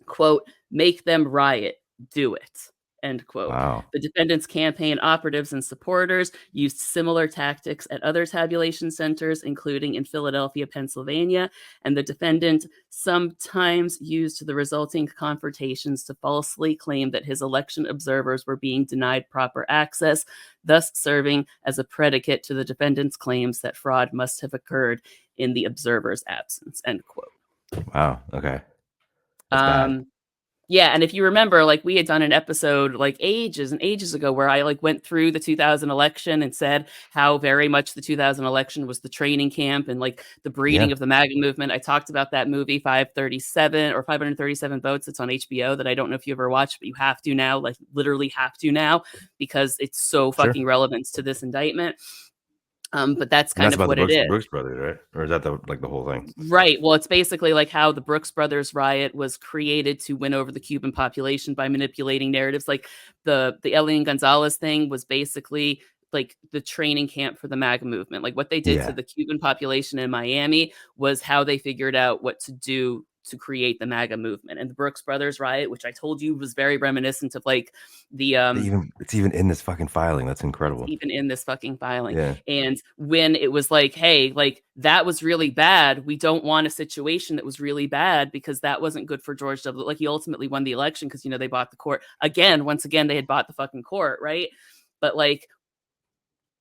quote, make them riot, do it, end quote. Wow. The defendant's campaign operatives and supporters used similar tactics at other tabulation centers, including in Philadelphia, Pennsylvania, and the defendant sometimes used the resulting confrontations to falsely claim that his election observers were being denied proper access, thus serving as a predicate to the defendant's claims that fraud must have occurred in the observer's absence, end quote. Wow. Okay. That's bad. Yeah, and if you remember, like we had done an episode like ages and ages ago where I like went through the 2000 election and said how very much the 2000 election was the training camp and like the breeding Yeah. of the MAGA movement. I talked about that movie 537 or 537 votes. It's on HBO that I don't know if you ever watched, but you have to now, like literally have to now because it's so Sure. fucking relevant to this indictment. But that's And that's kind of about what the it is. Brooks brothers, right? Or is that the whole thing? Right. Well, it's basically like how the Brooks Brothers riot was created to win over the Cuban population by manipulating narratives. Like the Elian Gonzalez thing was basically like the training camp for the MAGA movement. Like what they did to Yeah. the Cuban population in Miami was how they figured out what to do to create the MAGA movement. And the Brooks Brothers riot, which I told you was very reminiscent of like the It's even in this fucking filing. That's incredible. even in this fucking filing. Yeah. And when it was like, hey, like that was really bad. We don't want a situation that was really bad because that wasn't good for George W. Like he ultimately won the election because, you know, they bought the court again. Once again, they had bought the fucking court. Right. But like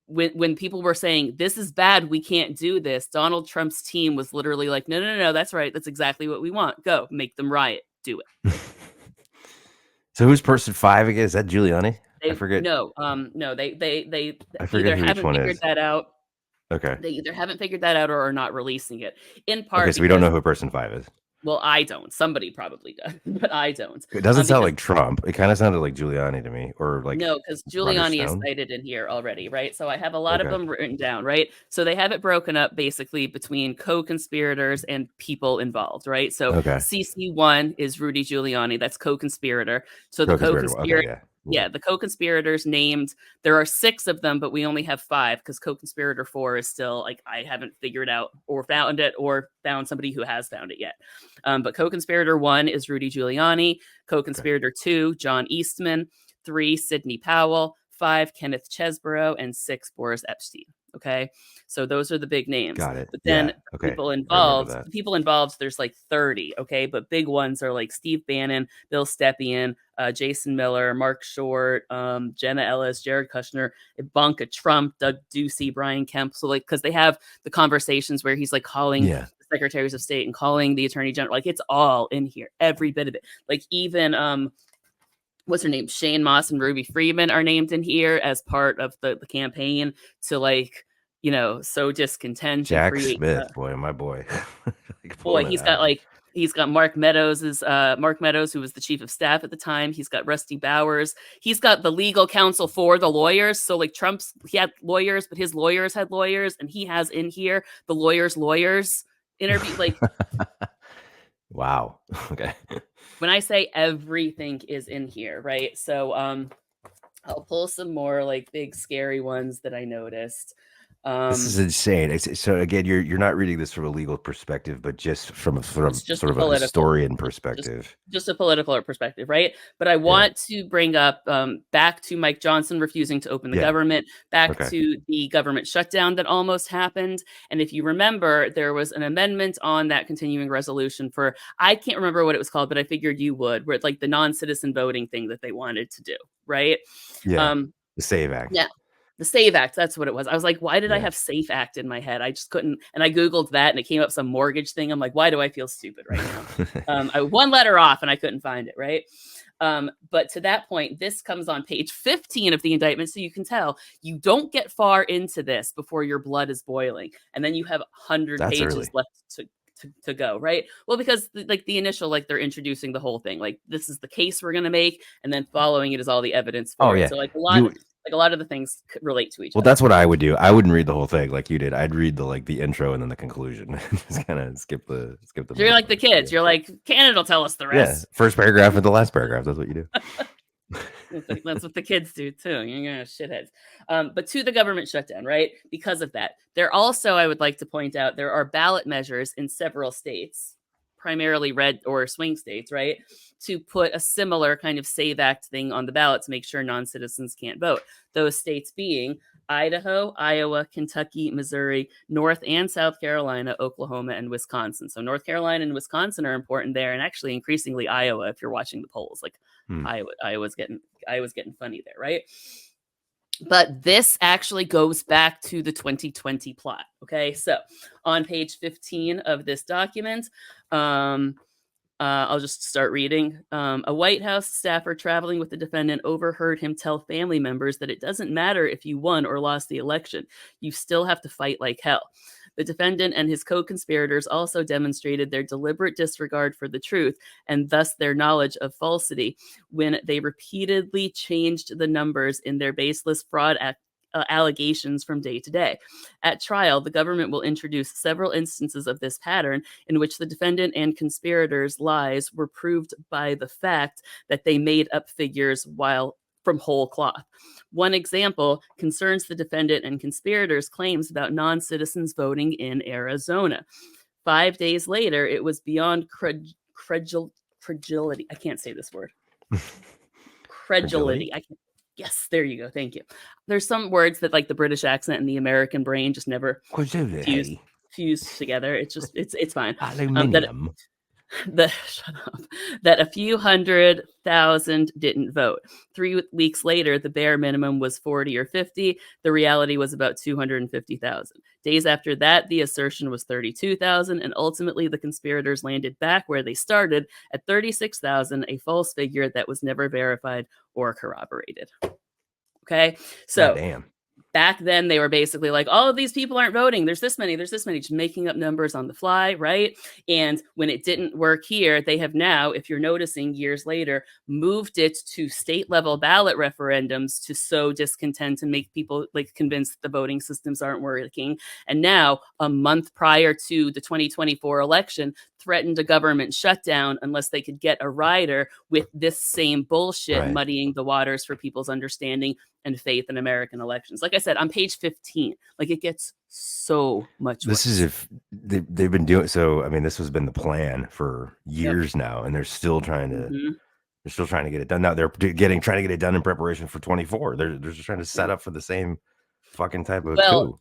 when people were saying this is bad, we can't do this, Donald Trump's team was literally like, no, that's right. That's exactly what we want. Go make them riot. Do it. So who's person 5 again? Is that Giuliani? They, I forget. no, they I forget either who each haven't one figured is. that out. Okay. They either haven't figured that out or are not releasing it. In Okay, part so we don't because, know who person 5 is. well, I don't. Somebody probably does, but I don't. It doesn't sound Because like Trump. It kind of sounded like Giuliani to me, or like no, because Roger Giuliani is Stone. cited in here already, right? So I have a lot of Okay. them written down, right? So they have it broken up basically between co-conspirators and people involved, right? So Okay. CC1 is Rudy Giuliani, that's co-conspirator. So the Co-conspirator. co-conspirator, Okay. yeah, the co-conspirators named, there are 6 of them, but we only have 5 because co-conspirator 4 is still like, I haven't figured out or found it or found somebody who has found it yet. But co-conspirator 1 is Rudy Giuliani, co-conspirator 2, John Eastman, 3, Sidney Powell, 5, Kenneth Chesborough, and 6, Boris Epstein. Okay. So those are the big names. Got it. But then Yeah. Okay. people I remember involved, that. the people involved, there's like 30. Okay. But big ones are like Steve Bannon, Bill Stepien, Jason Miller, Mark Short, Jenna Ellis, Jared Kushner, Ivanka Trump, Doug Ducey, Brian Kemp. So like, because they have the conversations where he's like calling Yeah. the secretaries of state and calling the attorney general, like it's all in here, every bit of it. Like even what's her name? Shane Moss and Ruby Freeman are named in here as part of the campaign to like, you know, sow discontent and Jack create. Smith, boy, my boy. Like, Boy, pulling it out of him. he's got Mark Meadows Mark Meadows, who was the chief of staff at the time. He's got Rusty Bowers. He's got the legal counsel for the lawyers. So like he had lawyers, but his lawyers had lawyers, and he has in here the lawyers interview. Like, Wow. Okay. when I say everything is in here, right? So I'll pull some more like big scary ones that I noticed. This is insane. So again, you're not reading this from a legal perspective, but just from a It's just sort a of a political, historian perspective. just a political perspective, right? But I want to bring up back to Mike Johnson refusing to open the government, back to the government shutdown that almost happened. And if you remember, there was an amendment on that continuing resolution for, I can't remember what it was called, but I figured you would, where it's like the non-citizen voting thing that they wanted to do, right? Yeah. The SAVE Act. Yeah. The SAVE Act, that's what it was. I was like, why did I Yeah. have SAFE Act in my head? I just couldn't. And I Googled that and it came up some mortgage thing. I'm like, why do I feel stupid right now? I one letter off and I couldn't find it, right? But to that point, this comes on page 15 of the indictment. So you can tell you don't get far into this before your blood is boiling. And then you have 100 That's pages early. left to go, right? Well, because like the initial, like they're introducing the whole thing, like this is the case we're going to make. And then following it is all the evidence for it. So like a lot of the things relate to each other. Well, that's what I would do. I wouldn't read the whole thing like you did. I'd read the intro and then the conclusion. Just kind of skip the. So you're like the kids. You're like, Canada will tell us the rest. Yeah, first paragraph and the last paragraph. That's what you do. That's what the kids do too. You're shitheads. But to the government shutdown, right? Because of that, there also, I would like to point out, there are ballot measures in several states, primarily red or swing states, right, to put a similar kind of Save Act thing on the ballot to make sure non-citizens can't vote. Those states being Idaho, Iowa, Kentucky, Missouri, North and South Carolina, Oklahoma, and Wisconsin. So North Carolina and Wisconsin are important there, and actually increasingly Iowa if you're watching the polls. Like Iowa's getting funny there, right? But this actually goes back to the 2020 plot. Okay, so on page 15 of this document, I'll just start reading. A White House staffer traveling with the defendant overheard him tell family members that it doesn't matter if you won or lost the election. You still have to fight like hell. The defendant and his co-conspirators also demonstrated their deliberate disregard for the truth and thus their knowledge of falsity when they repeatedly changed the numbers in their baseless fraud allegations from day to day. At trial, the government will introduce several instances of this pattern in which the defendant and conspirators' lies were proved by the fact that they made up figures while from whole cloth. One example concerns the defendant and conspirators' claims about non-citizens voting in Arizona. 5 days later, it was beyond credulity. I can't say this word. Credulity. Yes, there you go. Thank you. There's some words that like the British accent and the American brain just never fuse together. It's just it's fine. Aluminium. Shut up. That a few 100,000 didn't vote. 3 weeks later, the bare minimum was 40 or 50. The reality was about 250,000. Days after that, the assertion was 32,000, and ultimately the conspirators landed back where they started at 36,000, a false figure that was never verified or corroborated. Okay, so damn. Back then, they were basically like, all of these people aren't voting. There's this many, just making up numbers on the fly, right? And when it didn't work here, they have now, if you're noticing years later, moved it to state level ballot referendums to sow discontent and make people like convinced that the voting systems aren't working. And now, a month prior to the 2024 election, threatened a government shutdown unless they could get a rider with this same bullshit, muddying the waters for people's understanding and faith in American elections. Like I said, on page 15, like it gets so much worse. This is if they've been doing so. I mean, this has been the plan for years now, and they're still trying to they're still trying to get it done. Now they're trying to get it done in preparation for 24. They're just trying to set up for the same fucking type of coup.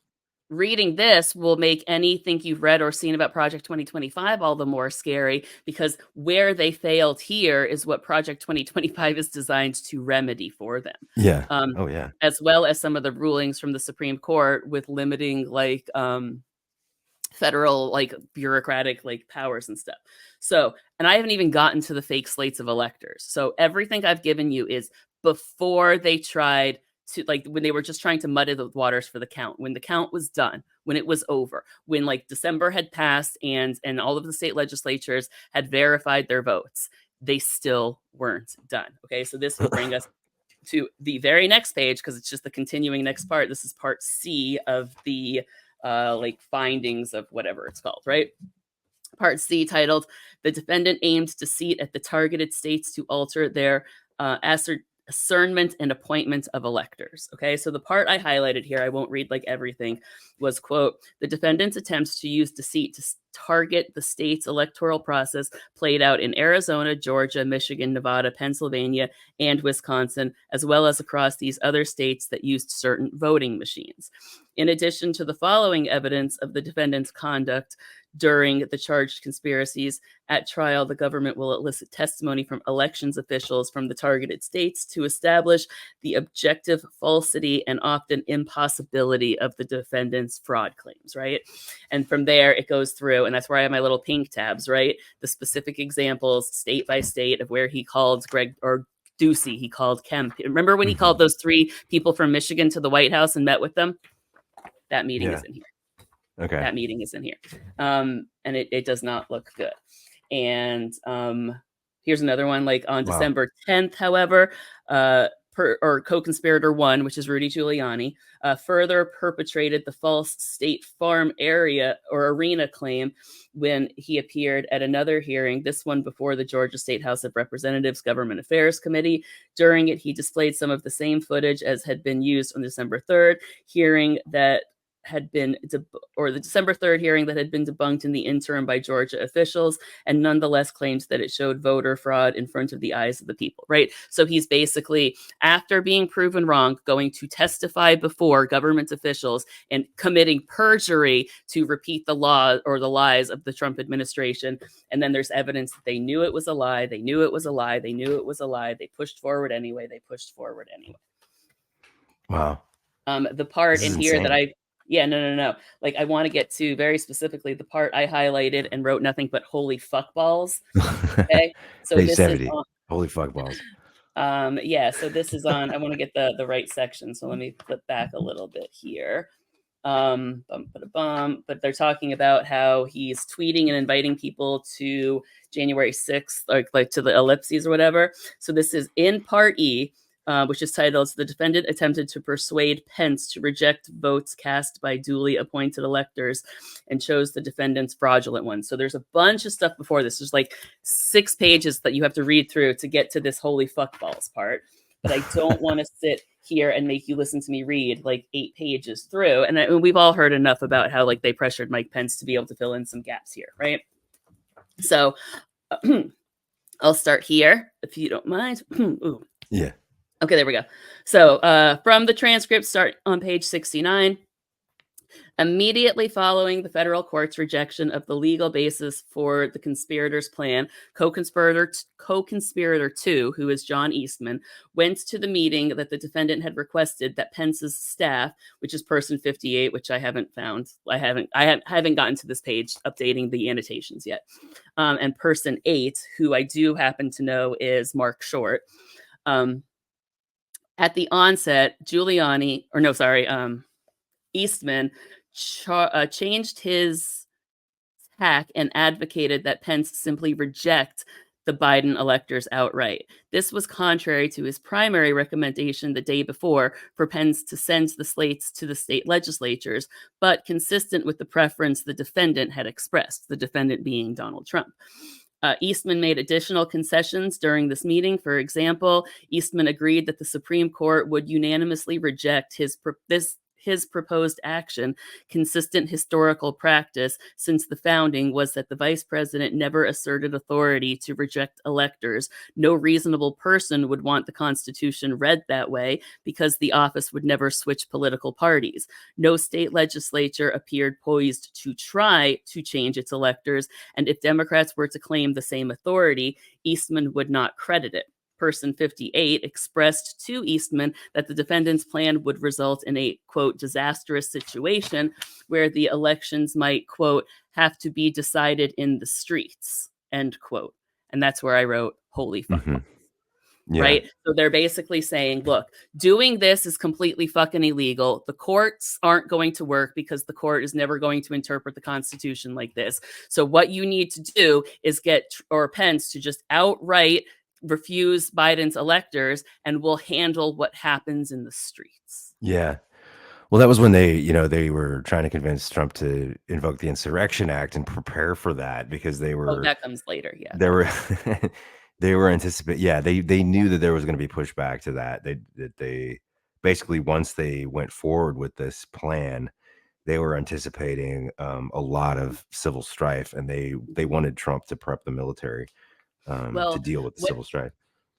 Reading this will make anything you've read or seen about Project 2025 all the more scary, because where they failed here is what Project 2025 is designed to remedy for them. Yeah. As well as some of the rulings from the Supreme Court with limiting like federal like bureaucratic like powers and stuff. So, and I haven't even gotten to the fake slates of electors. So everything I've given you is before they tried to, like, when they were just trying to muddy the waters for the count, when the count was done, when it was over, when like December had passed and all of the state legislatures had verified their votes, they still weren't done. Okay, so this will bring us to the very next page, because it's just the continuing next part. This is part C of the like findings of whatever it's called, right? Part C, titled "The Defendant Aimed Deceit at the Targeted States to Alter Their Discernment and Appointment of Electors." Okay, so the part I highlighted here, I won't read like everything, was, quote, "The defendant's attempts to use deceit to target the state's electoral process played out in Arizona, Georgia, Michigan, Nevada, Pennsylvania, and Wisconsin, as well as across these other states that used certain voting machines. In addition to the following evidence of the defendant's conduct during the charged conspiracies, at trial, the government will elicit testimony from elections officials from the targeted states to establish the objective falsity and often impossibility of the defendant's fraud claims," right? And from there, it goes through, and that's where I have my little pink tabs, right? The specific examples, state by state, of where he called Greg, or Ducey, he called Kemp. Remember when he called those 3 people from Michigan to the White House and met with them? That meeting is in here. Okay. That meeting is in here. And it does not look good. And here's another one, like on December 10th, however, co-conspirator 1, which is Rudy Giuliani, further perpetrated the false State Farm area or arena claim when he appeared at another hearing, this one before the Georgia State House of Representatives Government Affairs Committee. During it, he displayed some of the same footage as had been used on December 3rd, hearing that had been, or the December 3rd hearing that had been debunked in the interim by Georgia officials, and nonetheless claims that it showed voter fraud in front of the eyes of the people, right? So he's basically, after being proven wrong, going to testify before government officials and committing perjury to repeat the law or the lies of the Trump administration. And then there's evidence that they knew it was a lie. They knew it was a lie. They knew it was a lie. They pushed forward anyway. Wow. The part This in is here that insane. no. Like, I want to get to very specifically the part I highlighted and wrote nothing but holy fuck balls. Okay. So Page this 70. is on, Holy fuck balls. so this is on, I want to get the right section. So let me flip back a little bit here. But they're talking about how he's tweeting and inviting people to January 6th, like to the ellipses or whatever. So this is in part E, which is titled, "The defendant attempted to persuade Pence to reject votes cast by duly appointed electors and chose the defendant's fraudulent ones." So there's a bunch of stuff before this. There's like 6 pages that you have to read through to get to this holy fuck balls part. But I don't want to sit here and make you listen to me read like 8 pages through. And we've all heard enough about how like they pressured Mike Pence to be able to fill in some gaps here, right? So I'll start here, if you don't mind. Ooh. Yeah. Okay, there we go. So from the transcript, start on page 69. Immediately following the federal court's rejection of the legal basis for the conspirators' plan, co-conspirator 2, who is John Eastman, went to the meeting that the defendant had requested that Pence's staff, which is person 58, which I haven't found. I haven't gotten to this page updating the annotations yet. And person 8, who I do happen to know is Mark Short. At the onset, Eastman changed his tack and advocated that Pence simply reject the Biden electors outright. This was contrary to his primary recommendation the day before for Pence to send the slates to the state legislatures, but consistent with the preference the defendant had expressed, the defendant being Donald Trump. Eastman made additional concessions during this meeting. For example, Eastman agreed that the Supreme Court would unanimously reject his proposed action. Consistent historical practice since the founding was that the vice president never asserted authority to reject electors. No reasonable person would want the Constitution read that way because the office would never switch political parties. No state legislature appeared poised to try to change its electors, and if Democrats were to claim the same authority, Eastman would not credit it. Person 58 expressed to Eastman that the defendant's plan would result in a, quote, disastrous situation where the elections might, quote, have to be decided in the streets, end quote. And that's where I wrote, holy fuck. Mm-hmm. Yeah. Right? So they're basically saying, look, doing this is completely fucking illegal. The courts aren't going to work because the court is never going to interpret the Constitution like this. So what you need to do is get Pence to just outright refuse Biden's electors, and we'll handle what happens in the streets. Yeah. Well, that was when they were trying to convince Trump to invoke the Insurrection Act and prepare for that because they were. Oh, that comes later. Yeah. They were anticipating. Yeah. They knew that there was going to be pushback to that. They basically, once they went forward with this plan, they were anticipating a lot of civil strife, and they wanted Trump to prep the military to deal with the civil strife.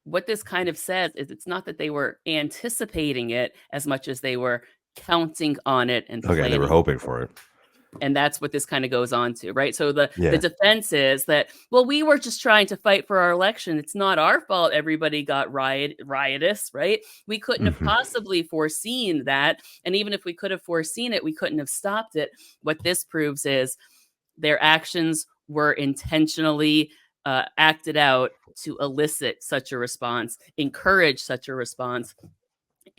What this kind of says is it's not that they were anticipating it as much as they were counting on it and they were hoping for it. And that's what this kind of goes on to, right? So the defense is that, well, we were just trying to fight for our election. It's not our fault everybody got riotous, right? We couldn't have possibly foreseen that. And even if we could have foreseen it, we couldn't have stopped it. What this proves is their actions were intentionally acted out to elicit such a response, encourage such a response,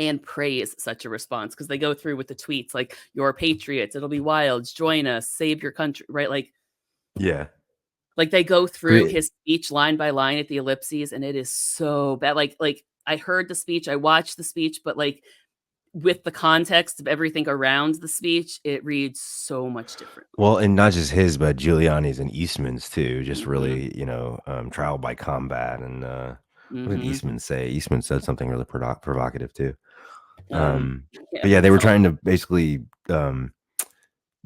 and praise such a response, because they go through with the tweets like, "You're patriots, it'll be wild, join us, save your country," right? Like, yeah, like they go through his speech line by line at the ellipses, and it is so bad. Like I heard the speech, I watched the speech, but like with the context of everything around the speech, it reads so much different. Well, and not just his, but Giuliani's and Eastman's too. Just really, trial by combat. And what did Eastman say? Eastman said something really provocative too. But yeah, they were trying to basically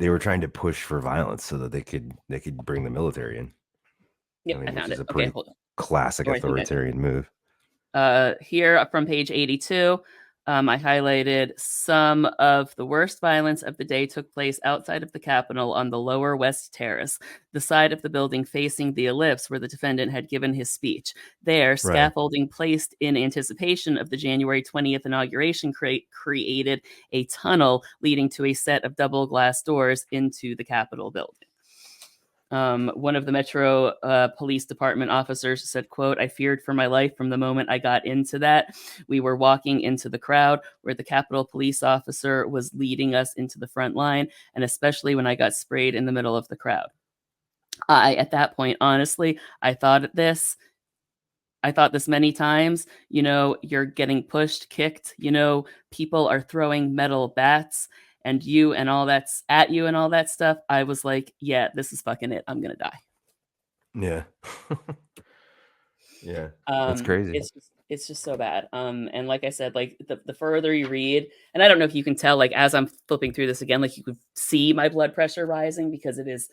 they were trying to push for violence so that they could bring the military in. I Yep, I mean, which found is it. a Okay, pretty hold on. classic Or I think I did. authoritarian move. Here from page 82, I highlighted some of the worst violence of the day took place outside of the Capitol on the lower west terrace, the side of the building facing the ellipse where the defendant had given his speech. There, Right. scaffolding placed in anticipation of the January 20th inauguration created a tunnel leading to a set of double glass doors into the Capitol building. One of the Metro Police Department officers said, quote, "I feared for my life from the moment I got into that. We were walking into the crowd where the Capitol police officer was leading us into the front line, and especially when I got sprayed in the middle of the crowd. At that point, honestly, I thought this many times, you're getting pushed, kicked, people are throwing metal bats and you and all that's at you and all that stuff. I was like, yeah, this is fucking it. I'm going to die." Yeah. Yeah. That's crazy. It's just so bad. And like I said, like the further you read, and I don't know if you can tell, like as I'm flipping through this again, like you could see my blood pressure rising because it is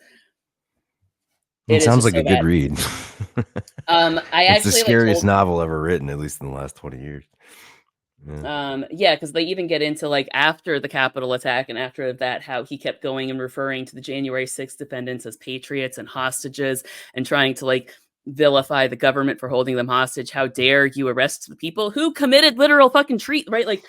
It sounds just like so a good bad. read. I It's the actually like scariest told novel ever written, at least in the last 20 years. Yeah. Yeah, because they even get into like after the Capitol attack and after that, how he kept going and referring to the January 6th defendants as patriots and hostages and trying to like vilify the government for holding them hostage. How dare you arrest the people who committed literal fucking treat, right? Like,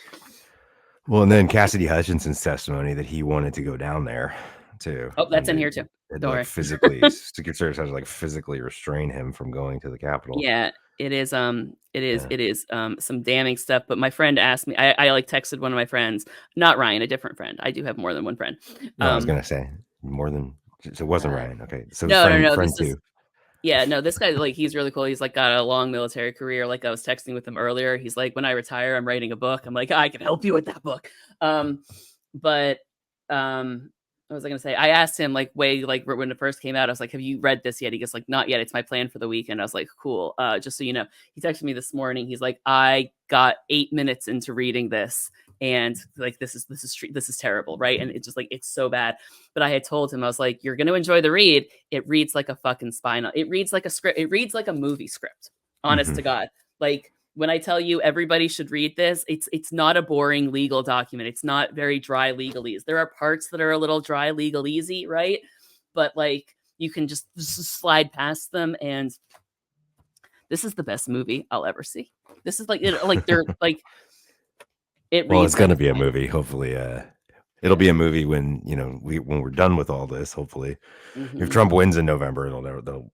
Well, and then Cassidy Hutchinson's testimony that he wanted to go down there too, oh, that's and in they here too. had to Don't like worry. physically, Secret Service had to like physically restrain him from going to the Capitol. Yeah, it is. Yeah. It is. Some damning stuff. But my friend asked me. I like texted one of my friends, not Ryan, a different friend. I do have more than one friend. No, I was Um, gonna say more than so it wasn't uh, Ryan. Okay, so no, no, friend no. friend This is two. Yeah, no, this guy, like, he's really cool. He's like got a long military career. Like I was texting with him earlier. He's like, when I retire, I'm writing a book. I'm like, I can help you with that book. But what was I gonna say? I asked him like way like when it first came out. I was like, "Have you read this yet?" He goes like, "Not yet. It's my plan for the weekend." I was like, "Cool." Just so you know, he texted me this morning. He's like, "I got 8 minutes into reading this, and like this is terrible, right?" And it's just like it's so bad. But I had told him I was like, "You're gonna enjoy the read. It reads like a fucking spinal. It reads like a script. It reads like a movie script. Honest Mm-hmm. to God, like." When I tell you everybody should read this, it's not a boring legal document. It's not very dry legalese. There are parts that are a little dry legalese, right? But like you can just slide past them, and this is the best movie I'll ever see. This is like they're like it Well, reads it's like gonna a be a spine. movie. Hopefully, it'll be a movie when when we're done with all this. Hopefully, if Mhm. Trump wins in November,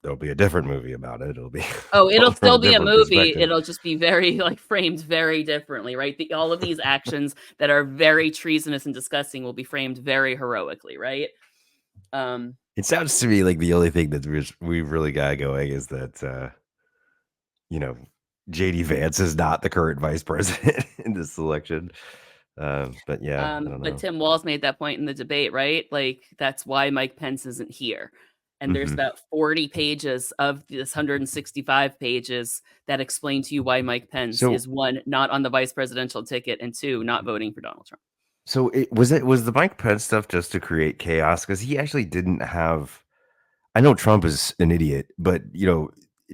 there'll be a different movie about it. It'll be Oh, it'll told from a still be a different movie. perspective. It'll just be very like framed very differently, right? All of these actions that are very treasonous and disgusting will be framed very heroically, right? Um, It sounds to me like the only thing that we've really got going is that you know JD Vance is not the current vice president in this election. But yeah, I don't but know. Tim Walz made that point in the debate, right? Like that's why Mike Pence isn't here. And there's Hmm. about 40 pages of this 165 pages that explain to you why Mike Pence So is one, not on the vice presidential ticket, and two, not voting for Donald Trump. it was the Mike Pence stuff just to create chaos because he actually didn't have. I know Trump is an idiot, but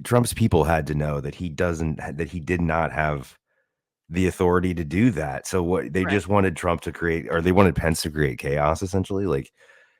Trump's people had to know that he did not have the authority to do that. So what they Correct. just wanted Trump to create, or they wanted Pence to create chaos, essentially, like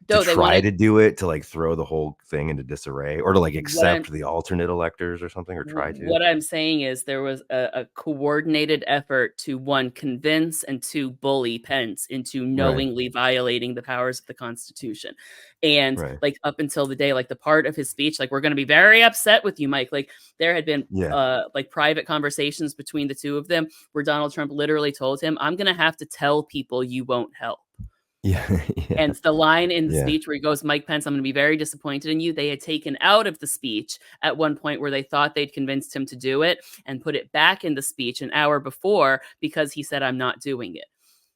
to No, they try wanted to do it, to like throw the whole thing into disarray, or to like what I'm accept the alternate electors or something, or try to. what I'm saying is there was a coordinated effort to one convince and two bully Pence into Right, knowingly violating the powers of the Constitution. And right, like up until the day, like the part of his speech, like we're going to be very upset with you, Mike. Like there had been yeah, like private conversations between the two of them where Donald Trump literally told him, "I'm going to have to tell people you won't help." yeah, yeah, And the line in the yeah. speech where he goes, "Mike Pence, I'm going to be very disappointed in you," they had taken out of the speech at one point where they thought they'd convinced him to do it and put it back in the speech an hour before because he said, "I'm not doing it."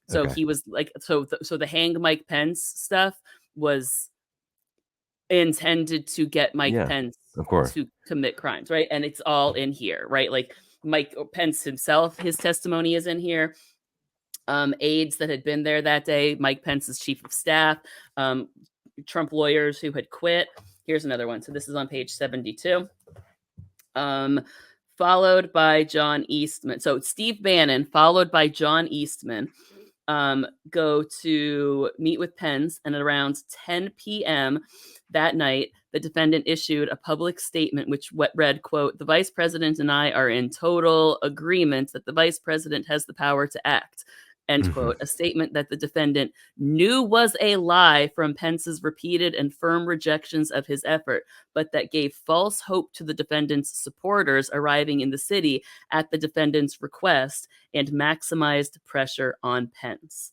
So Okay, he was like, so the hang Mike Pence stuff was intended to get Mike yeah, Pence of course. to commit crimes, right? And it's all in here, right? Like Mike Pence himself, his testimony is in here. aides that had been there that day, Mike Pence's chief of staff, Trump lawyers who had quit. Here's another one. So this is on page 72. Followed by John Eastman. So Steve Bannon, followed by John Eastman, go to meet with Pence, and at around 10 p.m. that night, the defendant issued a public statement which read, quote, "The vice president and I are in total agreement that the vice president has the power to act." End quote. A statement that the defendant knew was a lie from Pence's repeated and firm rejections of his effort, but that gave false hope to the defendant's supporters arriving in the city at the defendant's request and maximized pressure on Pence.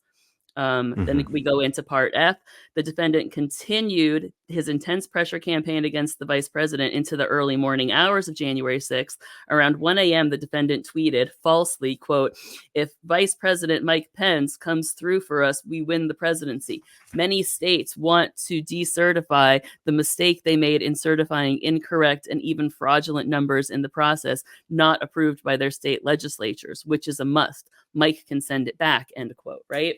Then we go into part F. The defendant continued his intense pressure campaign against the vice president into the early morning hours of January 6th. Around 1 a.m., the defendant tweeted falsely, quote, "If Vice President Mike Pence comes through for us, we win the presidency. Many states want to decertify the mistake they made in certifying incorrect and even fraudulent numbers in the process not approved by their state legislatures, which is a must. Mike can send it back," end quote, right?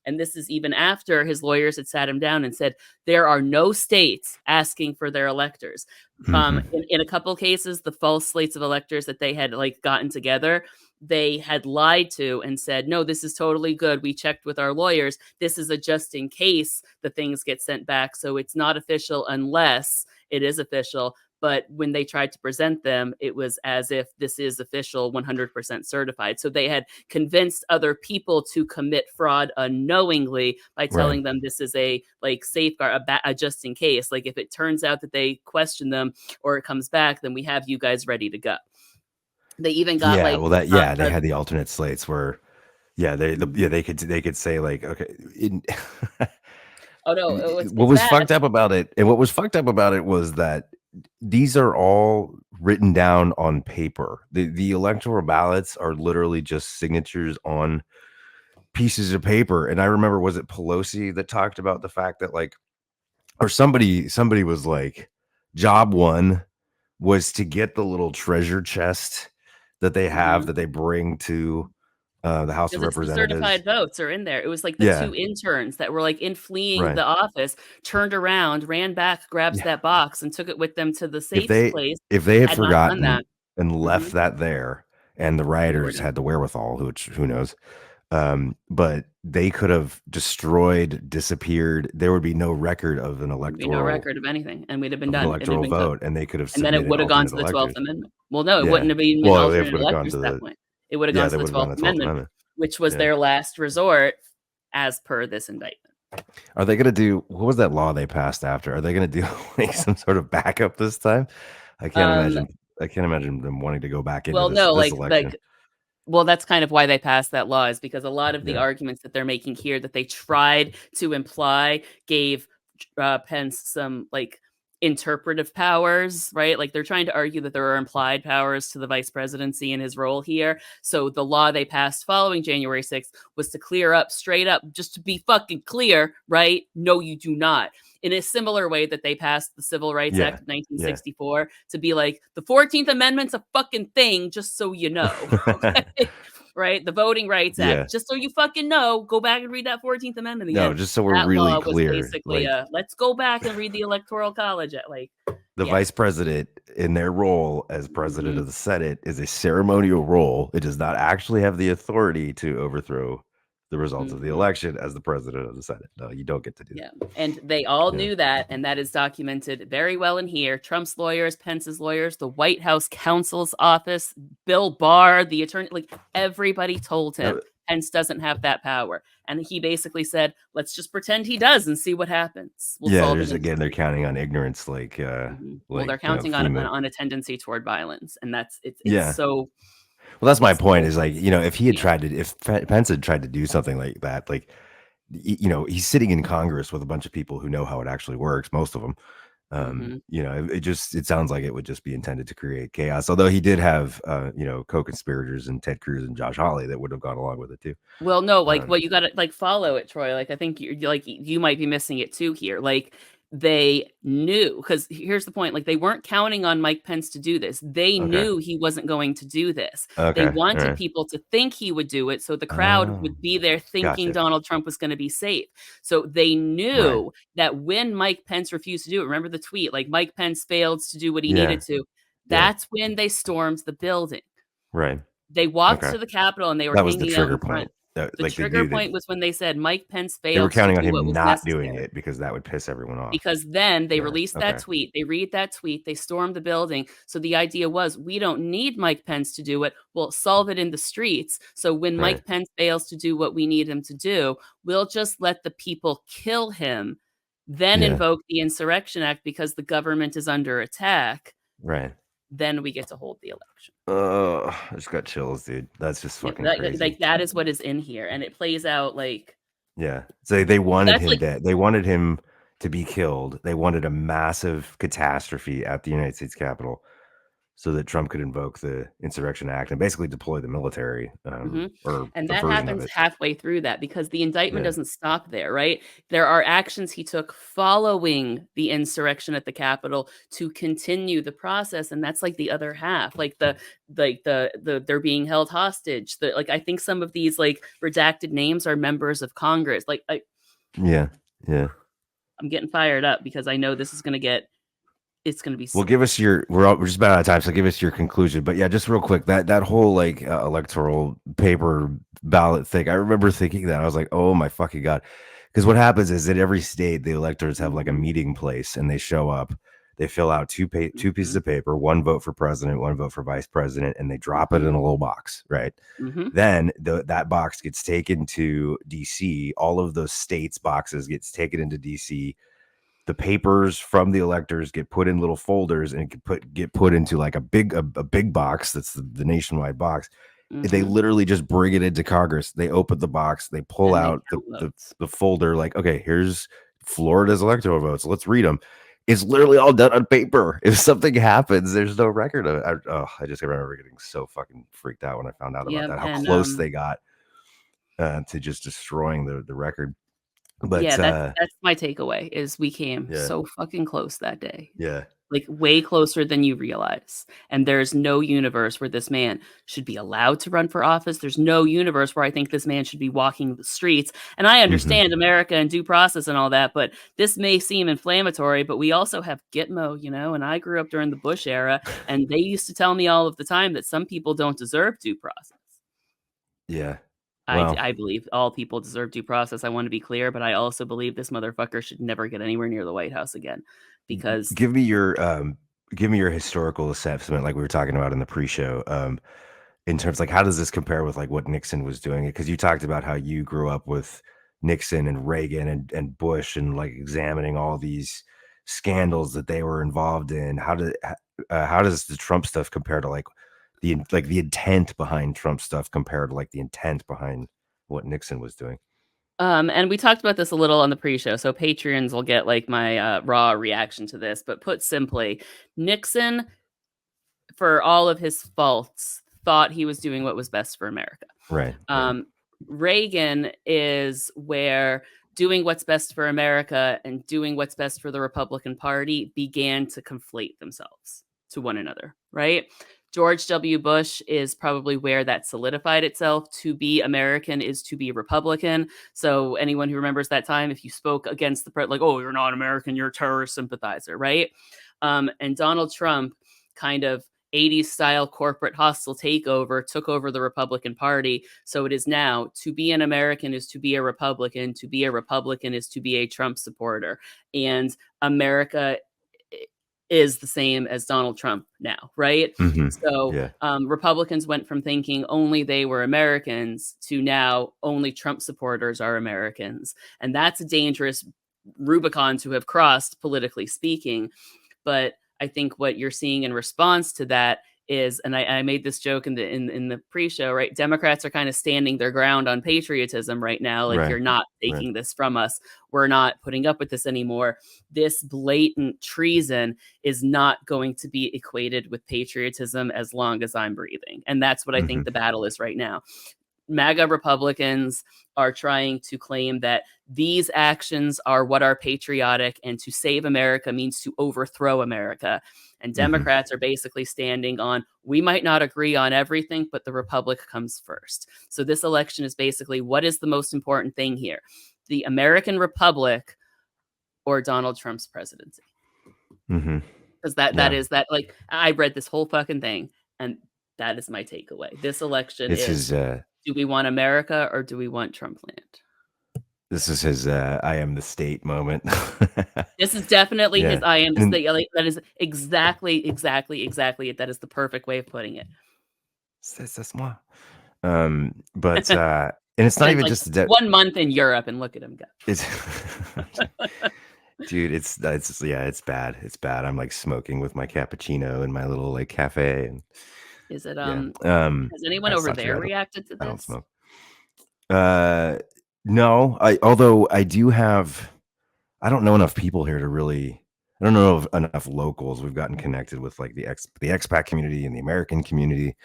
And this is even after his lawyers had sat him down and said, there are no states asking for their electors. In a couple cases, the false slates of electors that they had gotten together, they had lied to and said, no, this is totally good. We checked with our lawyers. This is a just in case the things get sent back. So it's not official unless it is official. But when they tried to present them, it was as if this is official, 100% certified. So they had convinced other people to commit fraud unknowingly by telling them this is a safeguard, a just in case. Like if it turns out that they question them or it comes back, then we have you guys ready to go. They even got they had the alternate slates where they could say like, okay. Oh no! What was fucked up about it was that these are all written down on paper. The electoral ballots are literally just signatures on pieces of paper. And I remember, was it Pelosi that talked about the fact that or somebody was like, job one was to get the little treasure chest that they have that they bring to the House of Representatives. The certified votes are in there. It was like the two interns that were in fleeing the office, turned around, ran back, grabbed that box, and took it with them to the safe place. If they had forgotten and left that there, and the rioters had the wherewithal, which who knows, but they could have destroyed, disappeared. There would be no record of an electoral. No record of anything, and we'd have been done. Electoral vote, and they could have. And then it would have gone to the 12th Amendment. Well, no, it wouldn't have been alternate electors at that point. It would have gone to the 12th Amendment, which was their last resort as per this indictment. Are they going to do, what was that law they passed after? Are they going to do some sort of backup this time? I can't imagine them wanting to go back into this election. Well, that's kind of why they passed that law, is because a lot of the arguments that they're making here that they tried to imply gave Pence some interpretive powers, right? They're trying to argue that there are implied powers to the vice presidency in his role here. So the law they passed following January 6th was to clear up, straight up, just to be fucking clear, right? No, you do not. In a similar way that they passed the Civil Rights Act of 1964 to be like, the 14th Amendment's a fucking thing, just so you know. Okay? Right? The Voting Rights Act. Just so you fucking know, go back and read that 14th Amendment again. No, just so we're really clear. Was basically, let's go back and read the Electoral College at the vice president in their role as president of the Senate is a ceremonial role. It does not actually have the authority to overthrow the results of the election as the president of the Senate. No, you don't get to do that. And they all knew that, and that is documented very well in here. Trump's lawyers, Pence's lawyers, the White House counsel's office, Bill Barr, the attorney, everybody told him Pence doesn't have that power. And he basically said, let's just pretend he does and see what happens. They're counting on ignorance. Well, they're counting on a tendency toward violence. And it's so... Well, that's my point is if he had if Pence had tried to do something like that, he's sitting in Congress with a bunch of people who know how it actually works, most of them. It sounds like it would just be intended to create chaos. Although he did have, co-conspirators and Ted Cruz and Josh Hawley that would have gone along with it too. Well, no, you got to follow it, Troy. I think you might be missing it too here. they knew, because here's the point, like they weren't counting on Mike Pence to do this. They Okay. knew he wasn't going to do this. They Okay. All wanted right. people to think he would do it, so the crowd Oh, would be there thinking gotcha. Donald Trump was going to be safe. So they Right. knew that when Mike Pence refused to do it, remember the tweet, like Mike Pence failed to do what he Yeah. needed to. Yeah. That's when they stormed the building. Right. They walked Okay. to the Capitol and they were That was the hanging out trigger in point. front. The Like they trigger knew that point was when they said Mike Pence they were failed to counting on do what him was not doing necessary. it because that would piss everyone off. Because then they Yeah. released that Okay. tweet, they read that tweet, they stormed the building. So the idea was, we don't need Mike Pence to do it. We'll solve it in the streets. So when Right. Mike Pence fails to do what we need him to do, we'll just let the people kill him, then Yeah. invoke the Insurrection Act because the government is under attack. Right. Then we get to hold the election. I just got chills, dude. That's just fucking crazy. Like that is what is in here, and it plays out like, Yeah. So they wanted that's him like, dead. They wanted him to be killed. They wanted a massive catastrophe at the United States Capitol so that Trump could invoke the Insurrection Act and basically deploy the military, or and a that version of happens it. halfway through that, because the indictment Yeah. doesn't stop there, right? There are actions he took following the insurrection at the Capitol to continue the process, and that's like the other half, like the they're being held hostage. The, like, I think some of these like redacted names are members of Congress. Like Yeah. Yeah. I'm getting fired up because I know this is gonna get. It's gonna be. Well, give us your. We're just about out of time, so give us your conclusion. But yeah, just real quick, that whole like electoral paper ballot thing. I remember thinking that I was like, oh my fucking god, because what happens is that every state the electors have like a meeting place and they show up. They fill out two pieces of paper, one vote for president, one vote for vice president, and they drop it in a little box, right? Then that box gets taken to DC. All of those states' boxes gets taken into DC. The papers from the electors get put in little folders and get put into like a big box that's the nationwide box. They literally just bring it into Congress. They open the box, they pull And they out count votes. the folder, like, okay, here's Florida's electoral votes. Let's read them. It's literally all done on paper. If something happens, there's no record of it. I just remember getting so fucking freaked out when I found out about that. How And close they got to just destroying the record. But yeah, that's my takeaway, is we came yeah, so fucking close that day. yeah. Like way closer than you realize. And there's no universe where this man should be allowed to run for office. There's no universe where I think this man should be walking the streets. And I understand America and due process and all that, but this may seem inflammatory, but we also have Gitmo, you know, and I grew up during the Bush era, and they used to tell me all of the time that some people don't deserve due process. Yeah. Well, I believe all people deserve due process. I want to be clear, but I also believe this motherfucker should never get anywhere near the White House again, because give me your historical assessment, like we were talking about in the pre-show, in terms like how does this compare with like what Nixon was doing? Because you talked about how you grew up with Nixon and Reagan and Bush and like examining all these scandals that they were involved in. How does the Trump stuff compare to like the intent behind Trump stuff compared to like the intent behind what Nixon was doing? and we talked about this a little on the pre-show, so Patreons will get like my raw reaction to this. But put simply, Nixon, for all of his faults, thought he was doing what was best for America. Right. Reagan is where doing what's best for America and doing what's best for the Republican Party began to conflate themselves to one another, right? George W. Bush is probably where that solidified itself. To be American is to be Republican. So anyone who remembers that time, if you spoke against the like, oh, you're not American, you're a terrorist sympathizer, right? And Donald Trump, kind of 80s style corporate hostile takeover, took over the Republican Party. So it is now, to be an American is to be a Republican. To be a Republican is to be a Trump supporter. And America is the same as Donald Trump now, right? So Yeah. Republicans went from thinking only they were Americans to now only Trump supporters are Americans. And that's a dangerous Rubicon to have crossed, politically speaking. But I think what you're seeing in response to that is, and I made this joke in the pre-show, right? Democrats are kind of standing their ground on patriotism right now. Like, you're not taking this from us. We're not putting up with this anymore. This blatant treason is not going to be equated with patriotism as long as I'm breathing. And that's what I think the battle is right now. MAGA Republicans are trying to claim that these actions are what are patriotic, and to save America means to overthrow America. And Democrats are basically standing on, we might not agree on everything, but the Republic comes first. So this election is basically, what is the most important thing here? The American Republic or Donald Trump's presidency? Because that is that, like, I read this whole fucking thing, and that is my takeaway. This election It's is, his do we want America or do we want Trump land? this is his I am the state moment. This is definitely his I am the And state. Like, that is exactly it. That is the perfect way of putting it. c'est moi. But and it's not Spent even like just that 1 month in Europe and look at him go. it's dude, it's yeah, it's bad. It's bad. I'm like smoking with my cappuccino in my little like cafe, and Is it yeah. has anyone That's over not true. there reacted to I don't this? smoke. No, although I do have, I don't know enough people here to really, I don't know of enough locals. We've gotten connected with like the expat community and the American community.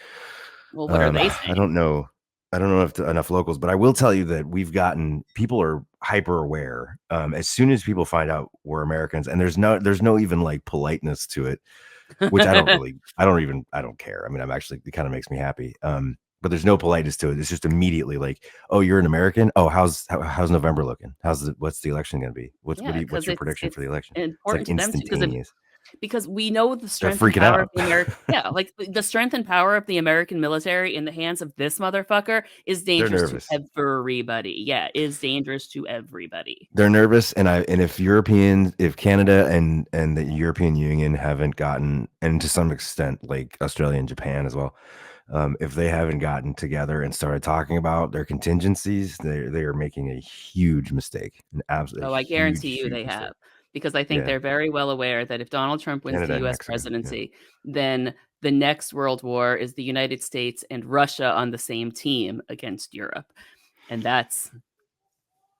Well, what are they saying? I don't know if enough locals, but I will tell you that we've gotten, people are hyper aware. As soon as people find out we're Americans, and there's no even like politeness to it, which I don't care. I mean, I'm actually, it kind of makes me happy. But there's no politeness to it. It's just immediately like, oh, you're an American. Oh, how's November looking? What's the election going to be? What's your prediction for the election? It's like instantaneous. Because we know the strength and power of the American, like the strength and power of the American military in the hands of this motherfucker is dangerous to everybody. Yeah, is dangerous to everybody. They're nervous, and if Canada and the European Union haven't gotten, and to some extent like Australia and Japan as well, if they haven't gotten together and started talking about their contingencies, they are making a huge mistake. I guarantee you they have. Because I think they're very well aware that if Donald Trump wins the U.S. presidency, then the next world war is the United States and Russia on the same team against Europe. And that's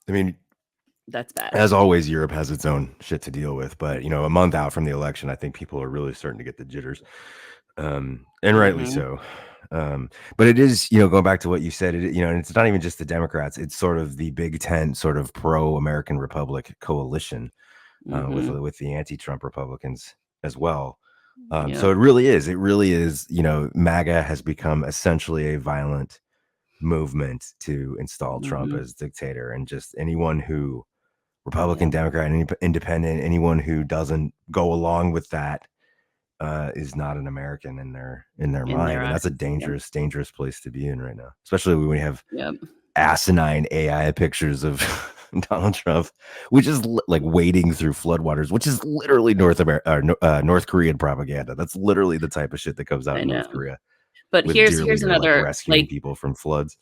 bad. As always, Europe has its own shit to deal with. But, a month out from the election, I think people are really starting to get the jitters. And rightly so. But it is, going back to what you said, and it's not even just the Democrats. It's sort of the Big Tent, sort of pro-American Republic coalition. With the anti-Trump Republicans as well. So it really is, MAGA has become essentially a violent movement to install Trump as dictator, and just anyone who, Republican, Democrat, Independent, anyone who doesn't go along with that is not an American in their mind. And that's a dangerous place to be in right now, especially when we have asinine AI pictures of Donald Trump, which is like wading through floodwaters, which is literally North Korean propaganda. That's literally the type of shit that comes out in North Korea. But here's another, like, rescuing people from floods.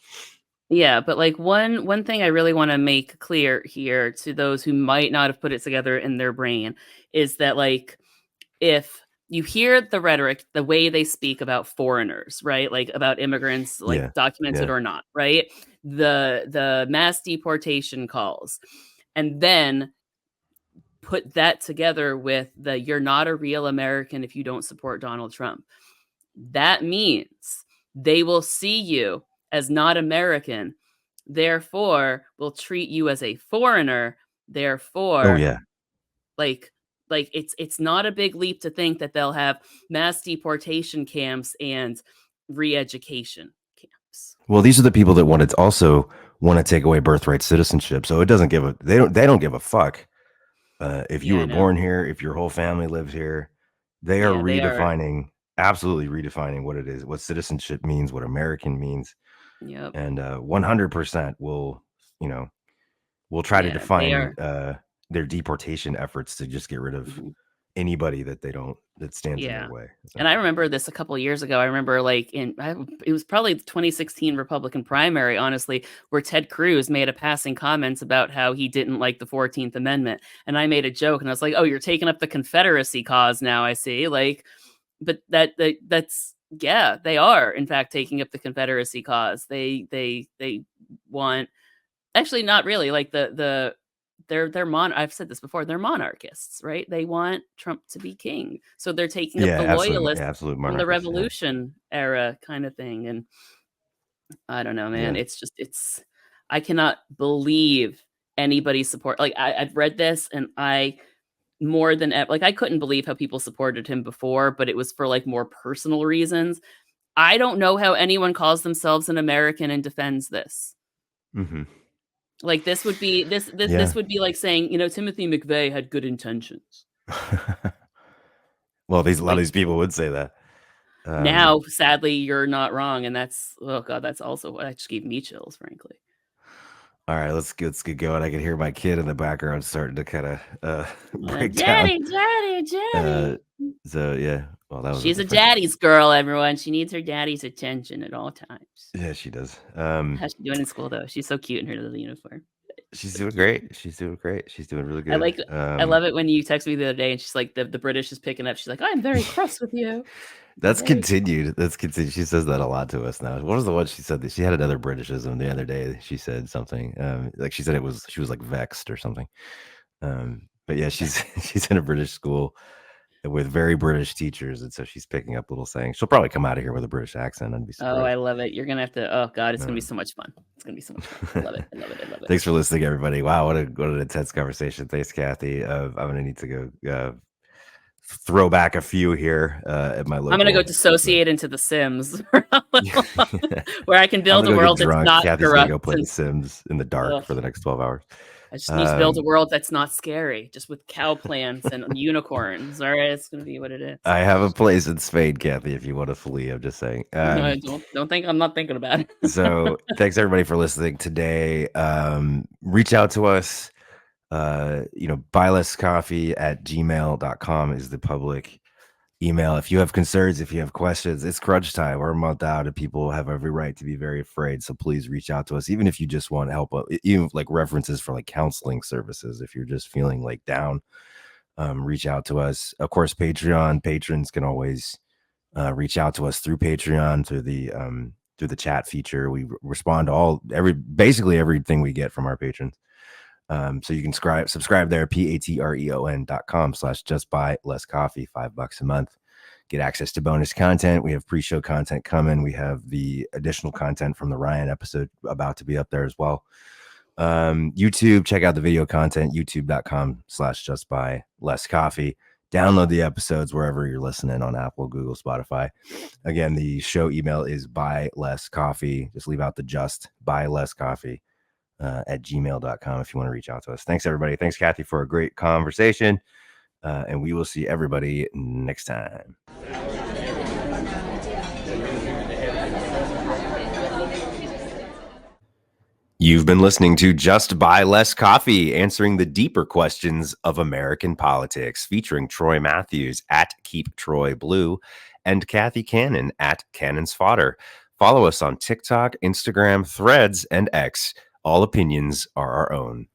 Yeah, but like one thing I really want to make clear here to those who might not have put it together in their brain is that, like, if you hear the rhetoric, the way they speak about foreigners, right? Like about immigrants, like documented or not, right? The mass deportation calls, and then put that together with the you're not a real American if you don't support Donald Trump. That means they will see you as not American, therefore will treat you as a foreigner, therefore like it's not a big leap to think that they'll have mass deportation camps and re-education camps. Well, these are the people that want to take away birthright citizenship. So it doesn't they don't give a fuck if you were born here, if your whole family lives here. They are absolutely redefining what it is, what citizenship means, what American means. Yep. And 100% will try to define their deportation efforts to just get rid of anybody that stands in their way. So. And I remember this a couple of years ago. I remember it was probably the 2016 Republican primary, honestly, where Ted Cruz made a passing comments about how he didn't like the 14th Amendment. And I made a joke and I was like, oh, you're taking up the Confederacy cause now, I see. Like, but that's they are in fact taking up the Confederacy cause. They want, actually not really, like I've said this before, they're monarchists, right? They want Trump to be king. So they're taking up the loyalists from the revolution era kind of thing. And I don't know, man. Yeah. It's I cannot believe anybody support like I've read this and I more than like I couldn't believe how people supported him before, but it was for like more personal reasons. I don't know how anyone calls themselves an American and defends this. Hmm. Like this would be Yeah. this would be like saying, Timothy McVeigh had good intentions. Well, a lot of Like these people would say that. now, sadly, you're not wrong, and that's oh god, that's also that just gave me chills, frankly. All right, let's get going. I can hear my kid in the background starting to kind of break down. Daddy, daddy, Uh, daddy. so yeah, well, that was a She's a different. daddy's girl, everyone. She needs her daddy's attention at all times. Yeah, she does. How's she doing in school though? She's so cute in her little uniform. She's So doing cute. great. She's doing great. She's doing really I good. like I love it when you text me the other day and she's like the British is picking up. She's like, I'm very cross with you. That's Very continued. That's continued. She says that a lot to us now. What was the one she said? That she had another Britishism the other day. She said something. Like she said she was like vexed or something. But yeah, she's she's in a British school with very British teachers, and so she's picking up little sayings. She'll probably come out of here with a British accent. I'd be Oh, I surprised. love it. You're gonna have to oh god, it's gonna be Um, so much fun. It's gonna be so much fun. I love it. I love it. I love it. Thanks for listening, everybody. Wow, what an intense conversation. Thanks, Kathy. I'm gonna need to go throw back a few here at my I'm gonna go local. dissociate into The Sims where I can I'm build gonna a go get world that's drunk. not Kathy's gonna corrupt go play The and Sims in the dark ugh. for the next 12 hours. I just need to build a Um, world that's not scary, just with cow plants and unicorns. All right, it's gonna be what it is. I have a place in Spain, Kathy, if you want to flee. I'm just saying. No, don't think I'm not thinking about it. So thanks everybody for listening today. Reach out to us. buylesscoffee@gmail.com is the public email. If you have concerns, if you have questions, it's crunch time. We're a month out and people have every right to be very afraid. So please reach out to us, even if you just want help, even like references for like counseling services. If you're just feeling like down, reach out to us. Of course, Patreon patrons can always reach out to us through Patreon, through the chat feature. We respond to basically everything we get from our patrons. So you can subscribe there, patreon.com/just buy less coffee, $5 a month. Get access to bonus content. We have pre-show content coming. We have the additional content from the Ryan episode about to be up there as well. YouTube, check out the video content, youtube.com/just buy less coffee. Download the episodes wherever you're listening on Apple, Google, Spotify. Again, the show email is buy less coffee. Just leave out the just buy less coffee at gmail.com if you want to reach out to us. Thanks, everybody. Thanks, Kathy, for a great conversation. And we will see everybody next time. You've been listening to Just Buy Less Coffee, answering the deeper questions of American politics, featuring Troy Matthews at Keep Troy Blue and Cathy Cannon at Cannon's Fodder. Follow us on TikTok, Instagram, Threads, and X. All opinions are our own.